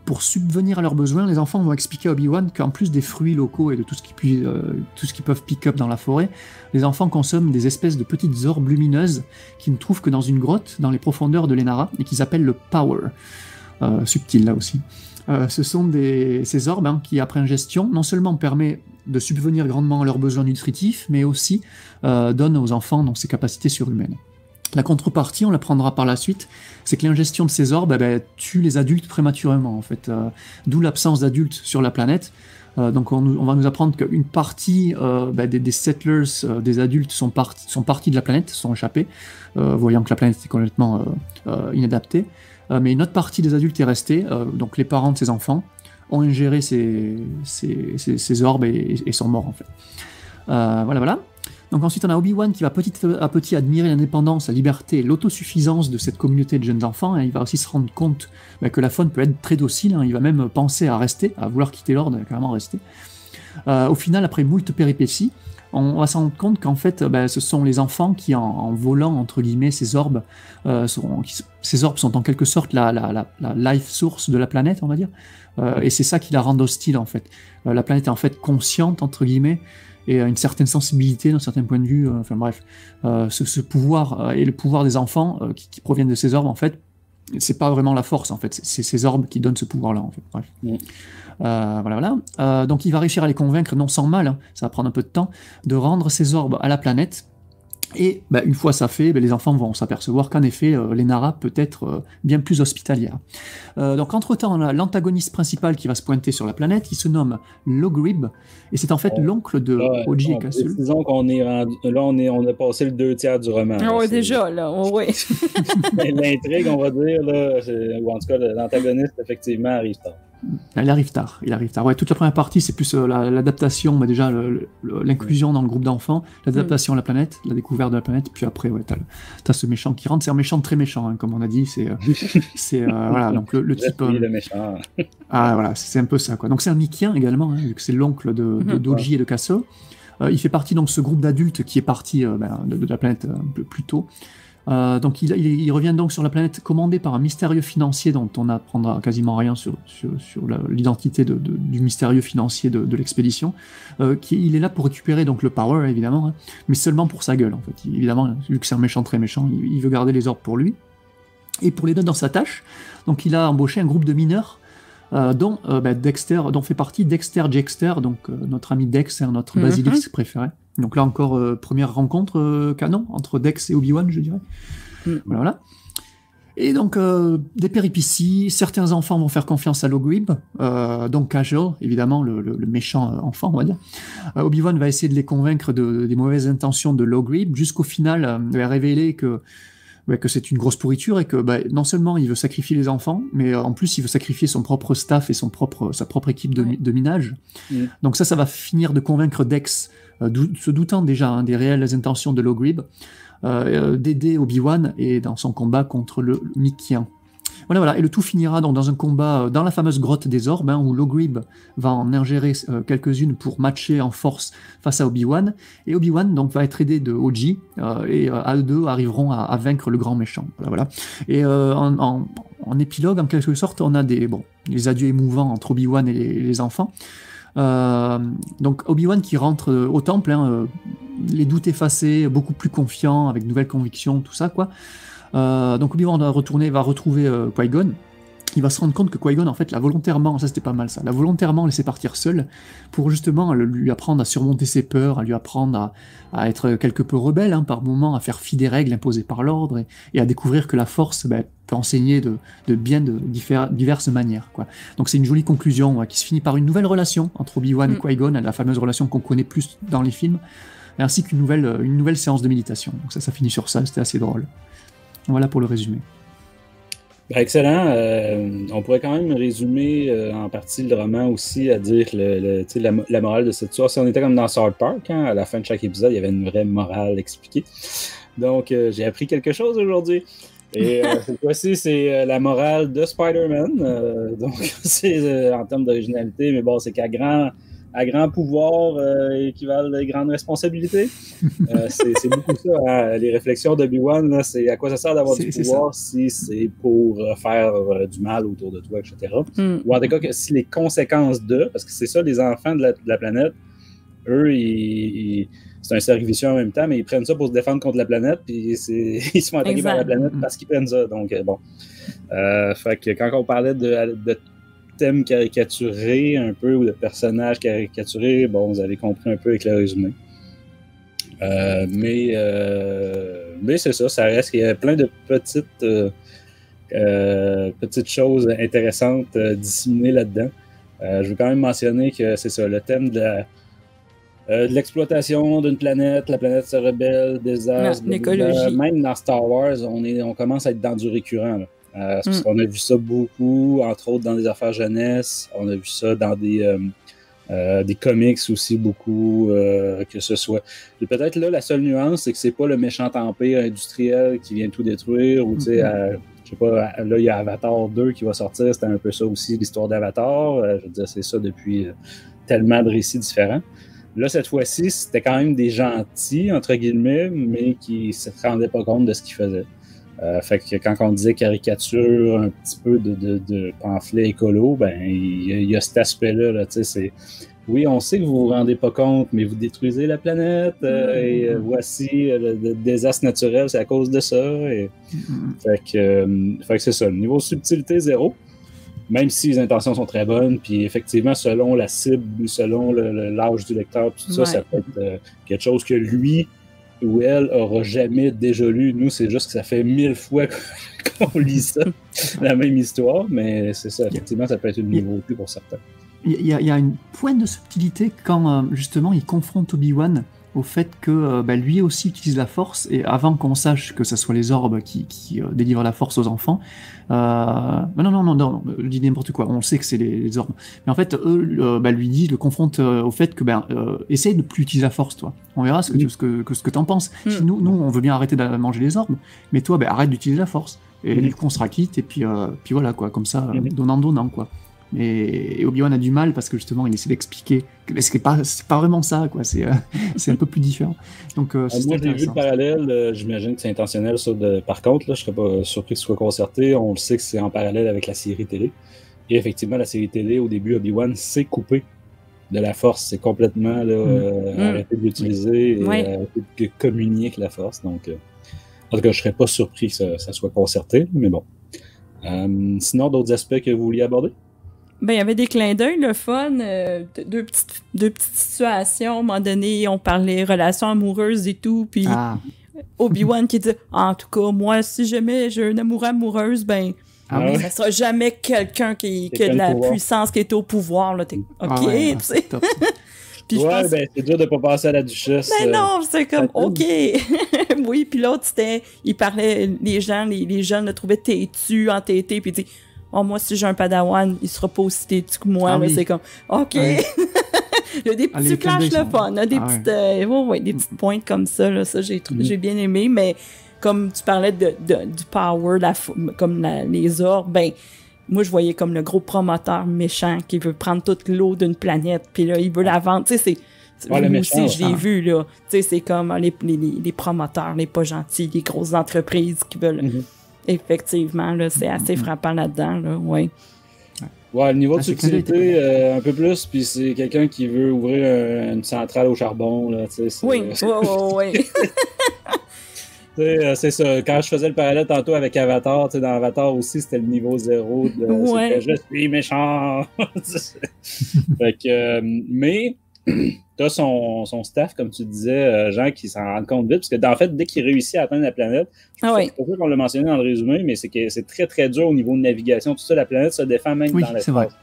Pour subvenir à leurs besoins, les enfants vont expliquer à Obi-Wan qu'en plus des fruits locaux et de tout ce qu'ils peuvent pick up dans la forêt, les enfants consomment des espèces de petites orbes lumineuses qu'ils ne trouvent que dans une grotte dans les profondeurs de Lenara et qu'ils appellent le Power. Subtil là aussi. Ce sont ces orbes qui, après ingestion, non seulement permet de subvenir grandement à leurs besoins nutritifs, mais aussi donnent aux enfants donc, ces capacités surhumaines. La contrepartie, on l'apprendra par la suite, c'est que l'ingestion de ces orbes tue les adultes prématurément, en fait. D'où l'absence d'adultes sur la planète. Donc on va nous apprendre qu'une partie des settlers, des adultes, sont partis de la planète, sont échappés, voyant que la planète était complètement inadaptée. Mais une autre partie des adultes est restée, donc les parents de ces enfants ont ingéré ces orbes et sont morts, en fait. Voilà. Donc ensuite, on a Obi-Wan qui va petit à petit admirer l'indépendance, la liberté et l'autosuffisance de cette communauté de jeunes enfants, et il va aussi se rendre compte que la faune peut être très docile, il va même penser à rester, à vouloir quitter l'ordre, carrément rester. Au final, après moult péripéties, on va se rendre compte qu'en fait, ce sont les enfants qui, en volant, entre guillemets, ces orbes, ces orbes sont en quelque sorte la life source de la planète, on va dire, et c'est ça qui la rend hostile, en fait. La planète est en fait consciente, entre guillemets, et une certaine sensibilité d'un certain point de vue, ce pouvoir et le pouvoir des enfants qui proviennent de ces orbes, en fait, c'est pas vraiment la force, en fait, c'est ces orbes qui donnent ce pouvoir-là, en fait. Bref. Voilà. Donc il va réussir à les convaincre, non sans mal, ça va prendre un peu de temps, de rendre ces orbes à la planète. Et une fois ça fait, les enfants vont s'apercevoir qu'en effet, Lenara peut être bien plus hospitalière. Donc entre-temps, on a l'antagoniste principal qui va se pointer sur la planète, qui se nomme Logrib, et c'est en fait l'oncle de Oji et Castle. Disons qu'on est rendu, là, on a passé le 2/3 du roman. Oui, déjà, là, oui. L'intrigue, on va dire, là, ou en tout cas, l'antagoniste, effectivement, arrive tard. Il arrive tard. Ouais, toute la première partie, c'est plus l'adaptation, mais déjà l'inclusion dans le groupe d'enfants, l'adaptation à la planète, la découverte de la planète, puis après, ouais, t'as ce méchant qui rentre. C'est un méchant très méchant, hein, comme on a dit. Voilà, donc le type. Le méchant. Voilà, c'est un peu ça, quoi. Donc c'est un Mickien également, hein, vu que c'est l'oncle de Doji et de Castle. Il fait partie donc ce groupe d'adultes qui est parti de la planète un peu plus tôt. Donc il revient donc sur la planète commandé par un mystérieux financier dont on n'apprendra quasiment rien sur l'identité du mystérieux financier de l'expédition. Il est là pour récupérer donc le power évidemment, hein, mais seulement pour sa gueule en fait. Évidemment, vu que c'est un méchant très méchant, il veut garder les ordres pour lui. Et pour l'aider dans sa tâche, donc il a embauché un groupe de mineurs dont fait partie Dexter Jettster, donc notre ami Dex, notre Basilisk préféré. Donc là encore, première rencontre canon entre Dex et Obi-Wan, je dirais. Voilà. Et donc, des péripéties, certains enfants vont faire confiance à Logrib, donc Casual, évidemment, le méchant enfant, on va dire. Obi-Wan va essayer de les convaincre des mauvaises intentions de Logrib, jusqu'au final, il va révéler que c'est une grosse pourriture et que non seulement il veut sacrifier les enfants, mais en plus il veut sacrifier son propre staff et sa propre équipe de minage. Donc ça va finir de convaincre Dex, se doutant déjà des réelles intentions de Logrib, d'aider Obi-Wan et dans son combat contre le Mickien. Voilà. Et le tout finira donc dans un combat dans la fameuse grotte des orbes, hein, où Logrib va en ingérer quelques-unes pour matcher en force face à Obi-Wan. Et Obi-Wan donc va être aidé de Oji, et à eux deux arriveront à vaincre le grand méchant. Voilà. Et en épilogue, en quelque sorte, on a les adieux émouvants entre Obi-Wan et les enfants. Donc Obi-Wan qui rentre au temple, hein, les doutes effacés, beaucoup plus confiant, avec de nouvelles convictions, tout ça, quoi. Donc Obi-Wan va retrouver Qui-Gon. Il va se rendre compte que Qui-Gon, en fait, l'a volontairement laissé partir seul pour justement lui apprendre à surmonter ses peurs, à lui apprendre à être quelque peu rebelle, hein, par moments, à faire fi des règles imposées par l'ordre et à découvrir que la force peut enseigner de diverses manières, quoi. Donc c'est une jolie conclusion qui se finit par une nouvelle relation entre Obi-Wan et Qui-Gon, la fameuse relation qu'on connaît plus dans les films, ainsi qu'une nouvelle séance de méditation. Donc ça finit sur ça, c'était assez drôle. Voilà pour le résumé. Excellent. On pourrait quand même résumer en partie le roman aussi à dire la morale de cette histoire. Si on était comme dans South Park, hein, à la fin de chaque épisode, il y avait une vraie morale expliquée. Donc, j'ai appris quelque chose aujourd'hui. Et cette fois-ci, c'est la morale de Spider-Man. Donc, c'est en termes d'originalité, mais bon, c'est qu'à grand pouvoir équivalent à grande responsabilité. C'est beaucoup ça, hein. Les réflexions d'Obi-Wan, là, c'est à quoi ça sert d'avoir du pouvoir si c'est pour faire du mal autour de toi, etc. Ou en tout cas, si les conséquences parce que c'est ça, les enfants de la planète, eux, c'est un cercle vicieux en même temps, mais ils prennent ça pour se défendre contre la planète, puis ils se font attaquer par la planète parce qu'ils prennent ça. Donc, bon. Fait que quand on parlait de thèmes caricaturés un peu, ou de personnages caricaturés, bon, vous avez compris un peu avec le résumé. Mais c'est ça reste qu'il y a plein de petites choses intéressantes disséminées là-dedans. Je veux quand même mentionner que c'est ça, le thème de l'exploitation d'une planète, la planète se rebelle, désastre, l'écologie. Même dans Star Wars, on commence à être dans du récurrent, là. C'est parce qu'on a vu ça beaucoup, entre autres dans des affaires jeunesse. On a vu ça dans des comics aussi beaucoup, que ce soit. Et peut-être là, la seule nuance, c'est que c'est pas le méchant empire industriel qui vient tout détruire, ou tu sais, je sais pas, là il y a Avatar 2 qui va sortir, c'était un peu ça aussi, l'histoire d'Avatar. Je veux dire, c'est ça depuis tellement de récits différents. Là, cette fois-ci, c'était quand même des gentils, entre guillemets, mais qui se rendaient pas compte de ce qu'ils faisaient. Fait que quand on disait caricature, un petit peu de pamphlet écolo, il y a cet aspect-là, là, tu sais, oui, on sait que vous vous rendez pas compte, mais vous détruisez la planète, et voici le désastre naturel, c'est à cause de ça. Fait que c'est ça, le niveau subtilité, 0. Même si les intentions sont très bonnes, puis effectivement, selon la cible, selon l'âge du lecteur, tout ça, ça peut être quelque chose que lui ou elle aura jamais déjà lu. Nous, c'est juste que ça fait 1000 fois qu'on lit ça, la même histoire, mais c'est ça, effectivement, ça peut être une nouveauté pour certains. Il y a une pointe de subtilité quand, justement, il confronte Obi-Wan au fait que lui aussi utilise la force, et avant qu'on sache que ce soit les orbes qui délivrent la force aux enfants, non, je dis n'importe quoi, on sait que c'est les orbes. Mais en fait, eux le confrontent au fait que essaye de plus utiliser la force, toi. On verra ce que t'en penses. Si nous, on veut bien arrêter de manger les orbes, mais toi, arrête d'utiliser la force. Et du coup, on sera quitte, et puis voilà, quoi, comme ça, donnant, quoi. Et Obi-Wan a du mal parce que justement il essaie d'expliquer que c'est pas vraiment ça, quoi. C'est un peu plus différent. Donc moi j'ai vu le parallèle, j'imagine que c'est intentionnel ça. Par contre, là, je serais pas surpris que ce soit concerté. On le sait que c'est en parallèle avec la série télé. Et effectivement, la série télé, au début, Obi-Wan s'est coupé de la force. C'est complètement arrêté de l'utiliser et arrêté de communier avec la force. Donc, en tout cas, je serais pas surpris que ça soit concerté, mais bon. Sinon, d'autres aspects que vous vouliez aborder? Ben, il y avait des clins d'œil, le fun, deux petites situations. À un moment donné, on parlait relations amoureuses et tout, puis Obi-Wan qui dit « En tout cas, moi, si jamais j'ai une amoureuse, ça sera jamais quelqu'un qui a de la puissance, qui est au pouvoir. » Là, t'es OK, tu sais. Puis c'est dur de pas passer à la duchesse. Ben non, c'est comme OK. Oui, puis l'autre, il parlait, les jeunes le trouvaient têtu, entêté, puis il dit oh, moi, si j'ai un padawan, il sera pas aussi têtu que moi. Là, c'est comme, OK. Il y a des petits clashs le fun, des petites pointes comme ça. Là, ça, j'ai bien aimé. Mais comme tu parlais du power, comme les orbes, moi, je voyais comme le gros promoteur méchant qui veut prendre toute l'eau d'une planète, puis là, il veut la vendre. Tu sais, moi aussi, je l'ai vu, là. Tu sais, c'est comme les promoteurs, les pas gentils, les grosses entreprises qui veulent... Effectivement, là, c'est assez frappant là-dedans, là, ouais. Ouais, le niveau de subtilité, un peu plus, puis c'est quelqu'un qui veut ouvrir une centrale au charbon, là, tu sais. Oui. C'est ça. Quand je faisais le parallèle tantôt avec Avatar, tu sais, dans Avatar aussi, c'était le niveau 0 de c'était je suis méchant. Fait que, mais t'as son staff, comme tu disais, gens qui s'en rendent compte vite, parce que en fait, dès qu'il réussit à atteindre la planète, c'est pour ça qu'on l'a mentionné dans le résumé, mais c'est que c'est très très dur au niveau de navigation, tout ça, la planète se défend même dans l'espace.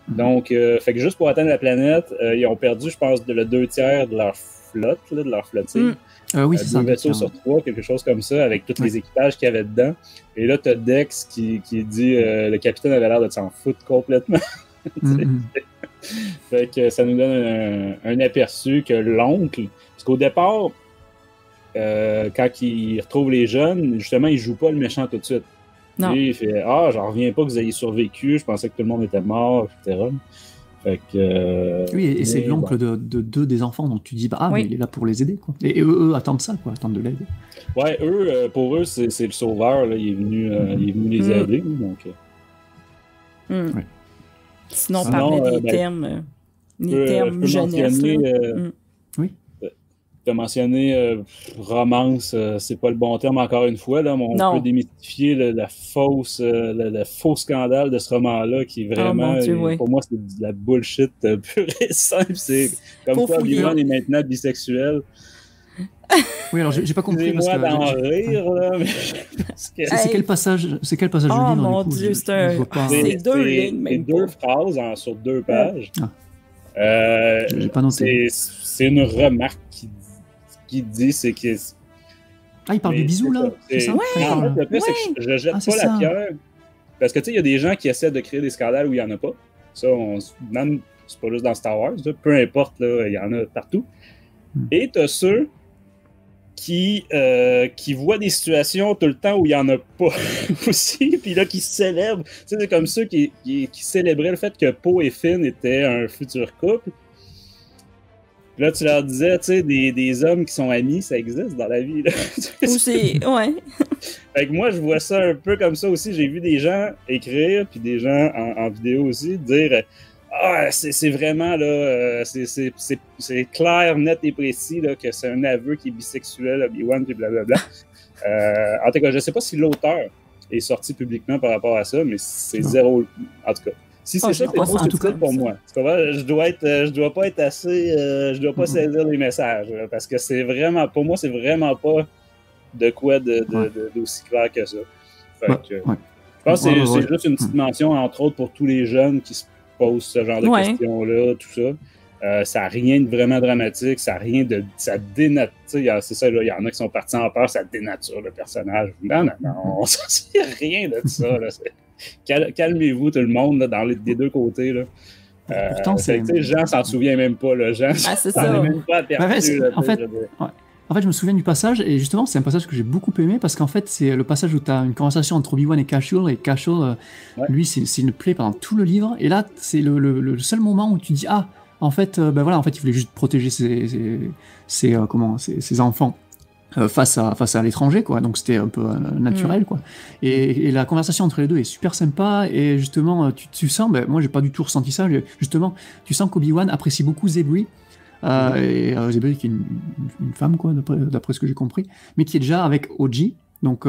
Donc, fait que juste pour atteindre la planète, ils ont perdu, je pense, le 2/3 de leur flotte, là, de leur flottille. Oui, c'est ça. 2 vaisseaux sur 3, quelque chose comme ça, avec tous les équipages qu'il y avait dedans. Et là, t'as Dex qui dit le capitaine avait l'air de s'en foutre complètement. Fait que ça nous donne un aperçu que l'oncle, parce qu'au départ, quand il retrouve les jeunes, justement, il joue pas le méchant tout de suite. Non. Et il fait j'en reviens pas que vous ayez survécu, je pensais que tout le monde était mort, etc. Fait que, oui, et c'est l'oncle de deux des enfants, donc tu dis mais il est là pour les aider, quoi. Et eux attendent ça, quoi, attendent de l'aide. Ouais, pour eux, c'est le sauveur, là, il est venu les aider, donc. Ouais. Sinon, on parlait des termes jeunesse. Oui. Tu as mentionné romance, c'est pas le bon terme encore une fois, là, mais on peut démystifier le faux scandale de ce roman-là qui est vraiment, pour moi, c'est de la bullshit pure et simple. C'est comme quoi Obi-Wan est maintenant bisexuel. Oui, alors j'ai pas compris. Moi d'en rire, là, mais c'est quel passage du livre? Oh mon Dieu, c'est deux lignes, même deux phrases sur 2 pages. J'ai pas noté. C'est une remarque qui dit, c'est que... il parle du bisou, là? C'est ça? En fait, le pire, c'est que je jette pas la pierre. Parce que, tu sais, il y a des gens qui essaient de créer des scandales où il n'y en a pas. Ça, même, c'est pas juste dans Star Wars, là, peu importe, là, il y en a partout. Et t'as ceux qui voient des situations tout le temps où il n'y en a pas aussi, puis là, qui célèbrent. Tu sais, c'est comme ceux qui célébraient le fait que Poe et Finn étaient un futur couple. Puis là, tu leur disais, tu sais, des hommes qui sont amis, ça existe dans la vie, là. Aussi, ouais. Fait que moi, je vois ça un peu comme ça aussi. J'ai vu des gens écrire, puis des gens en vidéo aussi, dire... c'est vraiment, là, c'est clair, net et précis, là, que c'est un aveu qui est bisexuel, Obi-Wan, puis blablabla. En tout cas, je sais pas si l'auteur est sorti publiquement par rapport à ça, mais c'est zéro. En tout cas, si c'est ça, c'est trop subtil pour moi. Je dois pas être assez, je dois pas saisir les messages, là, parce que c'est vraiment, pour moi, c'est vraiment pas de quoi d'aussi clair que ça. Fait que, je pense que c'est juste une petite mention, entre autres, pour tous les jeunes qui se pose ce genre de questions-là, tout ça. Ça n'a rien de vraiment dramatique, ça dénature. C'est ça, il y en a qui sont partis en peur, ça dénature le personnage. Non, c'est rien de ça. Là. Calmez-vous tout le monde là, des deux côtés. Là. Pourtant, Jean s'en souvient même pas. Là. Jean c'est s'en est même pas aperçu. En fait, je me souviens du passage, et justement, c'est un passage que j'ai beaucoup aimé, parce qu'en fait, c'est le passage où tu as une conversation entre Obi-Wan et Cashel, lui, c'est une plaie pendant tout le livre, et là, c'est le seul moment où tu dis, en fait, il voulait juste protéger ses enfants face à l'étranger, quoi, donc c'était un peu naturel, quoi. Et la conversation entre les deux est super sympa, et justement, tu sens, moi, j'ai pas du tout ressenti ça, justement, tu sens qu'Obi-Wan apprécie beaucoup Zebri, et Zebri qui est une femme, quoi, d'après ce que j'ai compris, mais qui est déjà avec OG, donc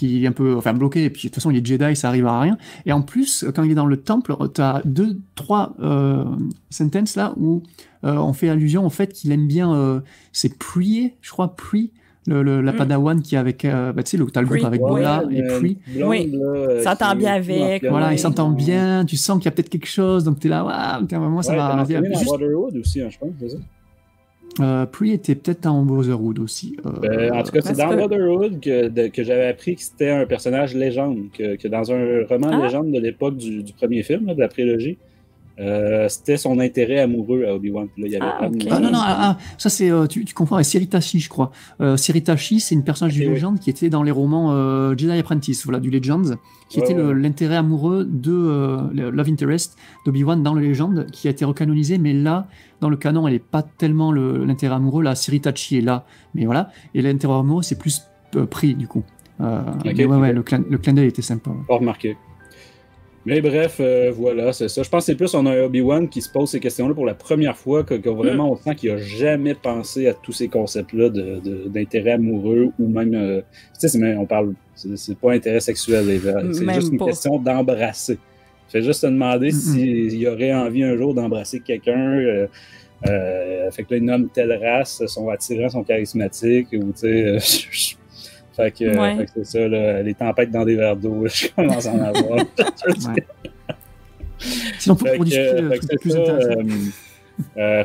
il est un peu bloqué, et puis de toute façon il est Jedi, ça arrive à rien, et en plus quand il est dans le temple, t'as 2-3 sentences là où on fait allusion au fait qu'il aime bien c'est Prier, je crois, la Padawan qui est avec tu sais, t'as le groupe avec Bola et Pri, s'entend bien avec, il s'entend bien, tu sens qu'il y a peut-être quelque chose, donc t'es là, moi ça va dans Brotherhood aussi, je pense, c'est ça. Pri était peut-être dans Brotherhood aussi. En tout cas, c'est dans Brotherhood que j'avais appris que c'était un personnage légende, que dans un roman légende de l'époque du premier film, là, de la prélogie, c'était son intérêt amoureux à Obi-Wan. Là, il y avait non, ça c'est tu confonds avec Siritashi, je crois. Siritashi, c'est une personnage de légende qui était dans les romans Jedi Apprentice, du Legends, qui était l'intérêt amoureux de Love Interest d'Obi-Wan dans le Legend, qui a été recanonisé, mais là, dans le canon, elle est pas tellement l'intérêt amoureux. Là, Siritashi est là, mais voilà. Et l'intérêt amoureux, c'est plus pris du coup. Mais le clin d'œil était sympa. Pas remarqué. Mais bref, voilà, c'est ça. Je pense que c'est plus on a un Obi-Wan qui se pose ces questions-là pour la première fois, que vraiment on sent qu'il n'a jamais pensé à tous ces concepts-là d'intérêt amoureux ou même... tu sais, on parle... C'est pas intérêt sexuel, c'est juste une question d'embrasser. Fait juste se demander s'il aurait envie un jour d'embrasser quelqu'un. Fait que là, il nomme telle race, sont attirants, sont charismatiques, ou tu sais... Fait que c'est ça, là, les tempêtes dans des verres d'eau, je commence à en avoir. Sinon, pour discuter de trucs plus intéressants.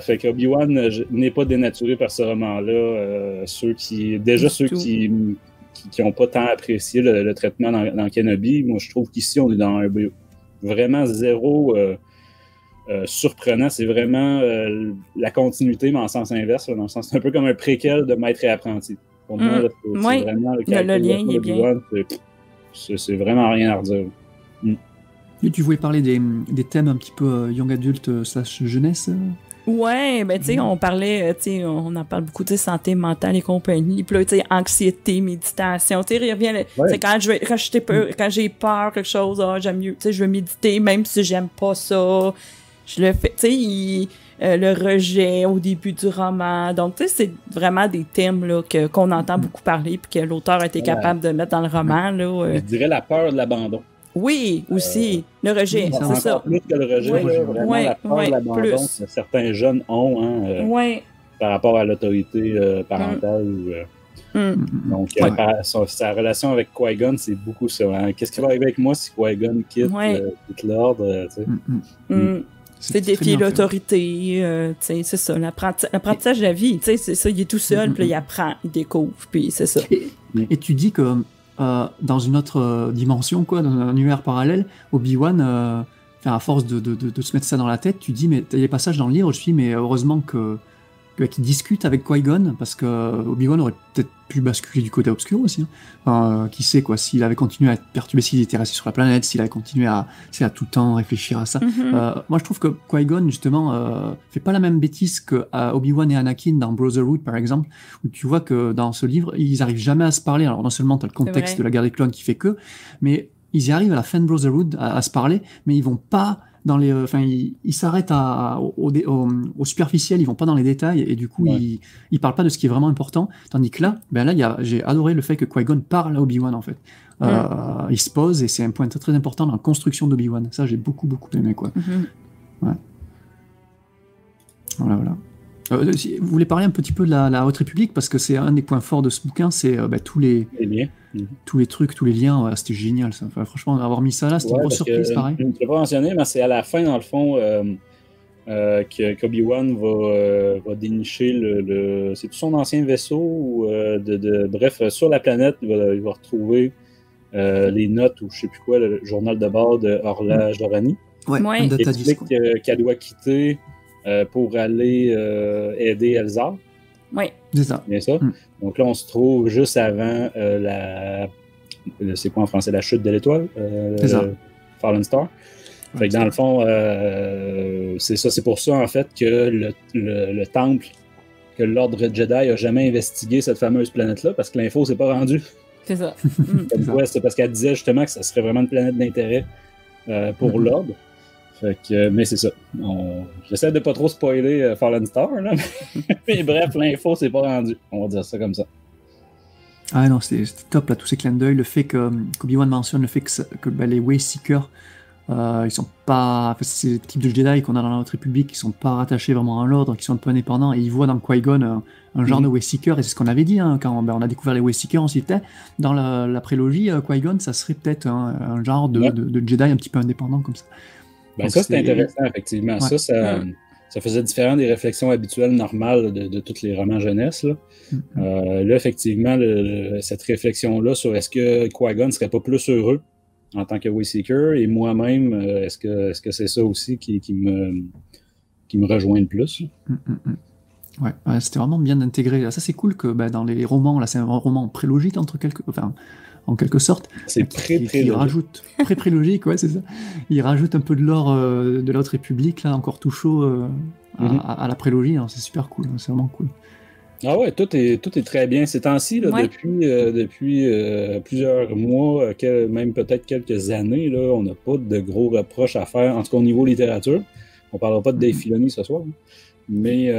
Fait que Obi-Wan n'est pas dénaturé par ce roman-là. Ceux qui n'ont pas tant apprécié le traitement dans Kenobi, moi je trouve qu'ici on est dans un vraiment zéro surprenant. C'est vraiment la continuité, mais en sens inverse, dans le sens c'est un peu comme un préquel de Maître et Apprenti. Pour moi, c'est vraiment le lien il est bien. C'est vraiment rien à redire. Et tu voulais parler des thèmes un petit peu young adulte / jeunesse. Ouais, ben tu sais, on parlait, on en parle beaucoup de santé mentale et compagnie. Puis là, tu sais, anxiété, méditation. Tu sais, il revient. Quand j'ai peur, quelque chose, j'aime mieux. Tu sais, je veux méditer, même si j'aime pas ça. Je le fais. Tu sais, le rejet au début du roman. Donc, tu sais, c'est vraiment des thèmes là, qu'on entend beaucoup parler puis que l'auteur a été capable de mettre dans le roman. Là, Je dirais la peur de l'abandon. Oui, aussi. Le rejet, c'est ça. Plus que le rejet, vraiment la peur de l'abandon que certains jeunes ont par rapport à l'autorité parentale. Donc, sa relation avec Qui-Gon, c'est beaucoup ça. Hein. Qu'est-ce qui va arriver avec moi si Qui-Gon quitte l'ordre? C'est défier l'autorité, c'est ça, l'apprentissage de la vie, c'est ça, il est tout seul, puis là, il apprend, il découvre, puis c'est ça. Et tu dis que dans une autre dimension, quoi, dans un univers parallèle, Obi-Wan, à force de se mettre ça dans la tête, tu dis, mais il y a des passages dans le livre, je dis, mais heureusement qu'il discute avec Qui-Gon, parce que Obi-Wan aurait peut-être pu basculer du côté obscur aussi. Qui sait, quoi, s'il avait continué à être perturbé, s'il était resté sur la planète, s'il avait continué à tout le temps réfléchir à ça. Moi, je trouve que Qui-Gon, justement, fait pas la même bêtise que Obi-Wan et Anakin dans Brotherhood, par exemple, où tu vois que dans ce livre, ils arrivent jamais à se parler. Alors, non seulement tu as le contexte de la guerre des clones qui fait que, mais ils y arrivent à la fin de Brotherhood à se parler, mais ils vont pas dans les, ils s'arrêtent au superficiel, ils vont pas dans les détails, et du coup ils parlent pas de ce qui est vraiment important, tandis que là, j'ai adoré le fait que Qui-Gon parle à Obi-Wan en fait. Il se pose, et c'est un point très, très important dans la construction d'Obi-Wan. Ça, j'ai beaucoup aimé, quoi. Voilà. Vous voulez parler un petit peu de la Haute République, parce que c'est un des points forts de ce bouquin, c'est tous les trucs, tous les liens. C'était génial, ça. Franchement, avoir mis ça là, c'était une grosse surprise, pareil. Je ne l'ai pas mentionné, mais c'est à la fin, dans le fond, qu'Obi-Wan va dénicher c'est tout son ancien vaisseau. Bref, sur la planète, il va retrouver les notes ou je sais plus quoi, le journal de bord de Orla Jorani. Ouais, Ouais. un Qui data explique disc. qu'elle doit quitter pour aller aider Elzar. Oui. C'est ça. Bien ça. Donc là, on se trouve juste avant c'est quoi en français? La chute de l'étoile? C'est ça. Fallen Star. Fait que dans le fond, c'est ça. C'est pour ça, en fait, que le temple, que l'ordre Jedi a jamais investigué cette fameuse planète-là, parce que l'info s'est pas rendue. C'est ça. Comme quoi, c'est parce qu'elle disait justement que ça serait vraiment une planète d'intérêt pour l'ordre. Fait que, mais c'est ça. J'essaie de pas trop spoiler Fallen Star, là. Mais bref, l'info s'est pas rendue. On va dire ça comme ça. Ah non, c'était top là, tous ces clins d'œil. Le fait qu'Obi-Wan mentionne le fait que les Wayseekers, ils sont pas. Enfin, c'est le type de Jedi qu'on a dans la Haute République qui sont pas rattachés vraiment à l'ordre, qui sont un peu indépendants. Et ils voient dans Qui-Gon un genre de Wayseeker. Et c'est ce qu'on avait dit quand on a découvert les Wayseekers. On s'y était. Dans la prélogie, Qui-Gon, ça serait peut-être un genre de Jedi un petit peu indépendant comme ça. Ben ça, c'est intéressant, effectivement. Ouais. Ça faisait différent des réflexions habituelles normales de tous les romans jeunesse. Là, là effectivement, cette réflexion-là sur est-ce que Qui-Gon ne serait pas plus heureux en tant que Wayseeker, et moi-même, est-ce que c'est ça aussi qui me rejoint le plus? Ouais, c'était vraiment bien intégré. Ça, c'est cool que dans les romans, là, c'est un roman prélogique en quelque sorte. C'est pré-prélogique. Rajoute pré-prélogique, ouais, c'est ça. Il rajoute un peu de l'or de l'autre République, là, encore tout chaud à la prélogie. Alors, c'est super cool, c'est vraiment cool. Ah ouais, tout est très bien. Ces temps-ci, là, depuis plusieurs mois, même peut-être quelques années, là, on n'a pas de gros reproches à faire, en tout cas au niveau littérature. On ne parlera pas de Dave Filoni ce soir. Mais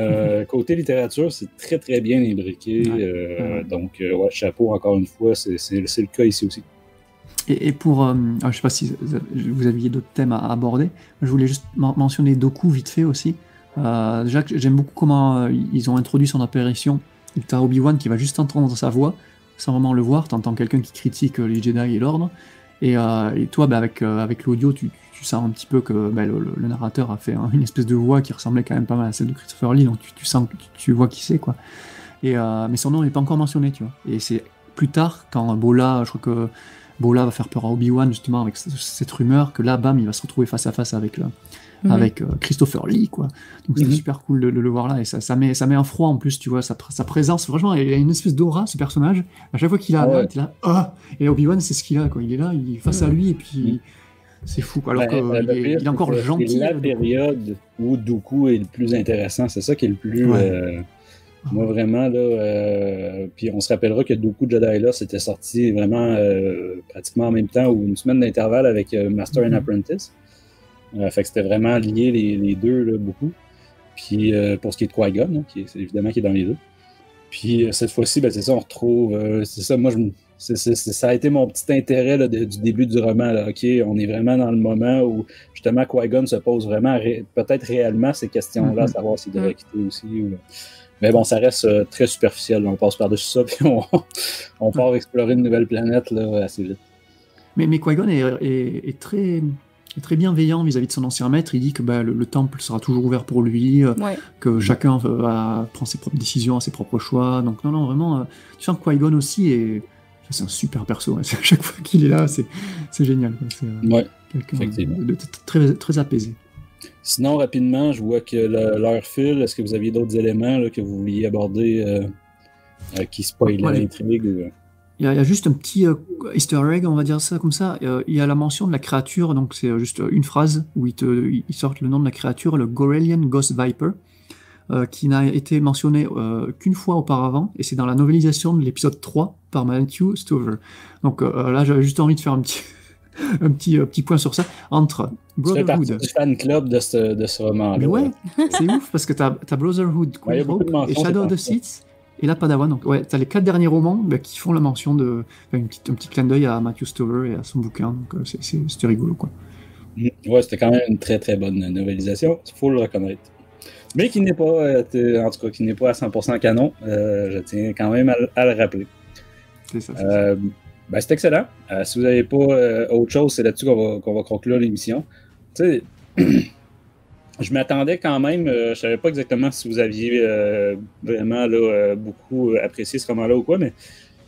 côté littérature, c'est très très bien imbriqué. Donc, chapeau encore une fois, c'est le cas ici aussi. Et pour, je ne sais pas si vous aviez d'autres thèmes à aborder, je voulais juste mentionner Dooku vite fait aussi. Déjà, j'aime beaucoup comment ils ont introduit son apparition. Tu as Obi-Wan qui va juste entendre sa voix, sans vraiment le voir. Tu entends quelqu'un qui critique les Jedi et l'ordre. Et toi, avec l'audio, tu sens un petit peu que le narrateur a fait une espèce de voix qui ressemblait quand même pas mal à celle de Christopher Lee, donc tu sens que tu vois qui c'est, quoi. Mais son nom n'est pas encore mentionné, tu vois. Et c'est plus tard, quand Bola, je crois que Bola va faire peur à Obi-Wan, justement, avec cette rumeur, que là, bam, il va se retrouver face à face avec Christopher Lee, quoi. Donc c'est super cool de le voir là, et ça met un froid en plus, tu vois, sa présence, franchement, il a une espèce d'aura, ce personnage. À chaque fois qu'il a t'es là, et Obi-Wan, c'est ce qu'il a, quoi. Il est là, il est face à lui, et puis c'est fou, quoi. Alors qu'il est encore gentil. C'est la période où Dooku est le plus intéressant, c'est ça qui est le plus... moi, vraiment, là... puis on se rappellera que Dooku Jedi là, c'était sorti vraiment pratiquement en même temps, ou une semaine d'intervalle avec Master and Apprentice. Fait que c'était vraiment lié les deux, là, beaucoup. Puis pour ce qui est de Qui-Gon, évidemment qui est dans les deux. Puis cette fois-ci, c'est ça, on retrouve... c'est ça, moi, ça a été mon petit intérêt là, du début du roman. Là. OK, on est vraiment dans le moment où, justement, Qui-Gon se pose vraiment, peut-être réellement, ces questions-là, à savoir s'il devrait quitter aussi. Mais bon, ça reste très superficiel. Là. On passe par-dessus ça, puis on part explorer une nouvelle planète là, assez vite. Mais Qui-Gon est très bienveillant vis-à-vis de son ancien maître. Il dit que le temple sera toujours ouvert pour lui, que chacun prend ses propres décisions, ses propres choix. Donc non, vraiment, tu sens que Qui-Gon aussi c'est un super perso. À chaque fois qu'il est là, c'est génial. C'est quelqu'un de très, très apaisé. Sinon, rapidement, je vois que l'heure file. Est-ce que vous aviez d'autres éléments là, que vous vouliez aborder qui spoilent l'intrigue? Il y a juste un petit easter egg, on va dire ça comme ça. Il y a la mention de la créature, donc c'est juste une phrase où ils sortent le nom de la créature, le Gorelian Ghost Viper, qui n'a été mentionné qu'une fois auparavant, et c'est dans la novélisation de l'épisode 3 par Matthew Stover. Donc là, j'avais juste envie de faire un petit point sur ça. Entre Brotherhood... Tu fais partie du fan club de ce roman-là. Mais ouais, c'est ouf, parce que t'as Brotherhood, Queen Hope, et Shadow of the Sith, et là Padawan. Donc ouais, t'as les 4 derniers romans qui font la mention de... un petit clin d'œil à Matthew Stover et à son bouquin, donc c'était rigolo, quoi. Ouais, c'était quand même une très très bonne novélisation, il faut le reconnaître. Mais qui n'est pas, en tout cas, qui n'est pas à 100% canon, je tiens quand même à le rappeler. C'est ça. C'est excellent. Si vous n'avez pas autre chose, c'est là-dessus qu'on va conclure l'émission. Tu sais, je m'attendais quand même, je savais pas exactement si vous aviez vraiment là, beaucoup apprécié ce roman-là ou quoi, mais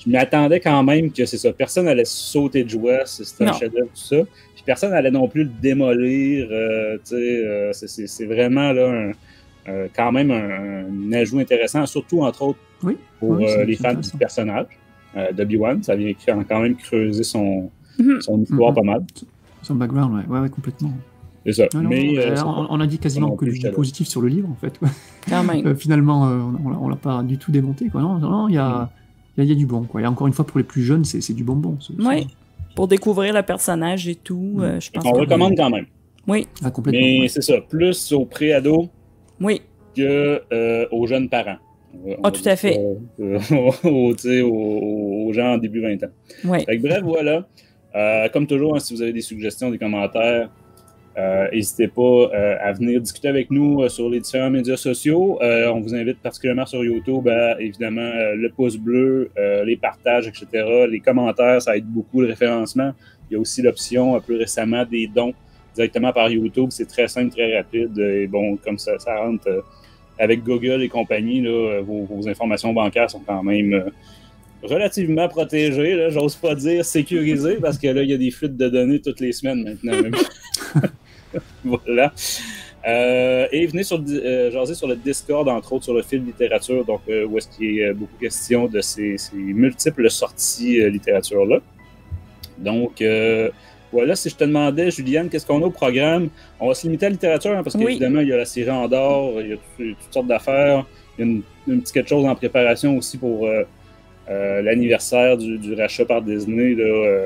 je m'attendais quand même que c'est ça. Personne allait sauter de joie, c'était un chef-d'œuvre, tout ça. Puis personne allait non plus le démolir. C'est vraiment là, quand même un ajout intéressant, surtout entre autres pour les fans du personnage d'Obi-Wan. Ça vient quand même creuser son histoire pas mal. Son background, ouais, complètement. C'est ça. Non, mais, on a dit quasiment que du positif sur le livre, en fait. Quand même. Finalement, on l'a pas du tout démonté, quoi. Non, il y a du bon, quoi. Et encore une fois, pour les plus jeunes, c'est du bonbon. Oui, pour découvrir le personnage et tout, je pense on recommande quand même. Oui. Complètement. Mais c'est ça, plus aux pré-ados que aux jeunes parents. Tout à fait. Aux gens en début 20 ans. Oui. Fait que, bref, voilà. Comme toujours, si vous avez des suggestions, des commentaires, n'hésitez pas à venir discuter avec nous sur les différents médias sociaux. On vous invite particulièrement sur YouTube à, évidemment, le pouce bleu, les partages, etc. Les commentaires, ça aide beaucoup le référencement. Il y a aussi l'option, plus récemment, des dons directement par YouTube. C'est très simple, très rapide. Et bon, comme ça rentre avec Google et compagnie, là, vos informations bancaires sont quand même relativement protégées. Là, j'ose pas dire sécurisées, parce que là, il y a des fuites de données toutes les semaines maintenant. Voilà. Et venez jaser sur le Discord, entre autres sur le fil littérature, donc où est-ce qu'il y a beaucoup question de ces multiples sorties littérature-là. Donc, voilà, si je te demandais, Juliane, qu'est-ce qu'on a au programme? On va se limiter à la littérature, parce qu'évidemment, il y a la série Andorre, il y a toutes sortes d'affaires. Il y a une petite quelque chose en préparation aussi pour l'anniversaire du rachat par Disney, là,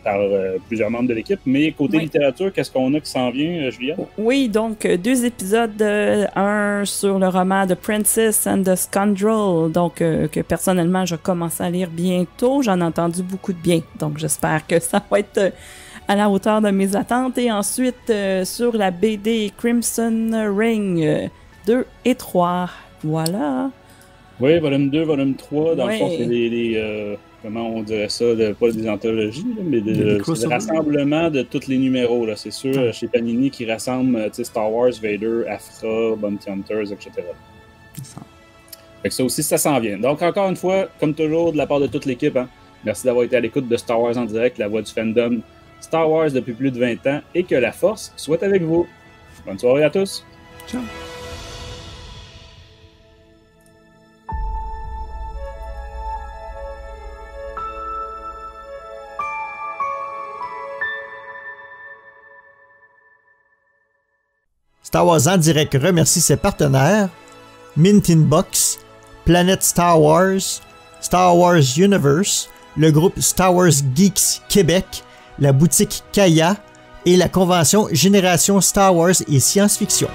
par plusieurs membres de l'équipe. Mais côté littérature, qu'est-ce qu'on a qui s'en vient, Juliane? Oui, donc 2 épisodes, un sur le roman The Princess and the Scoundrel, donc que personnellement je commence à lire bientôt. J'en ai entendu beaucoup de bien, donc j'espère que ça va être à la hauteur de mes attentes. Et ensuite sur la BD Crimson Ring 2 et 3. Voilà. Oui, volume 2, volume 3, dans le fond, c'est les comment on dirait ça, pas des anthologies, là, mais c'est le rassemblement de tous les numéros. Là. C'est sûr, chez Panini, qui rassemble Star Wars, Vader, Aphra, Bounty Hunters, etc. C'est ça. Fait que ça aussi, ça s'en vient. Donc, encore une fois, comme toujours, de la part de toute l'équipe, merci d'avoir été à l'écoute de Star Wars en direct, la voix du fandom Star Wars depuis plus de 20 ans, et que la force soit avec vous. Bonne soirée à tous. Ciao. Star Wars en direct remercie ses partenaires Mint in Box, Planète Star Wars, Star Wars Universe, le groupe Star Wars Geeks Québec, la boutique Kaya et la convention Génération Star Wars et Science-Fiction.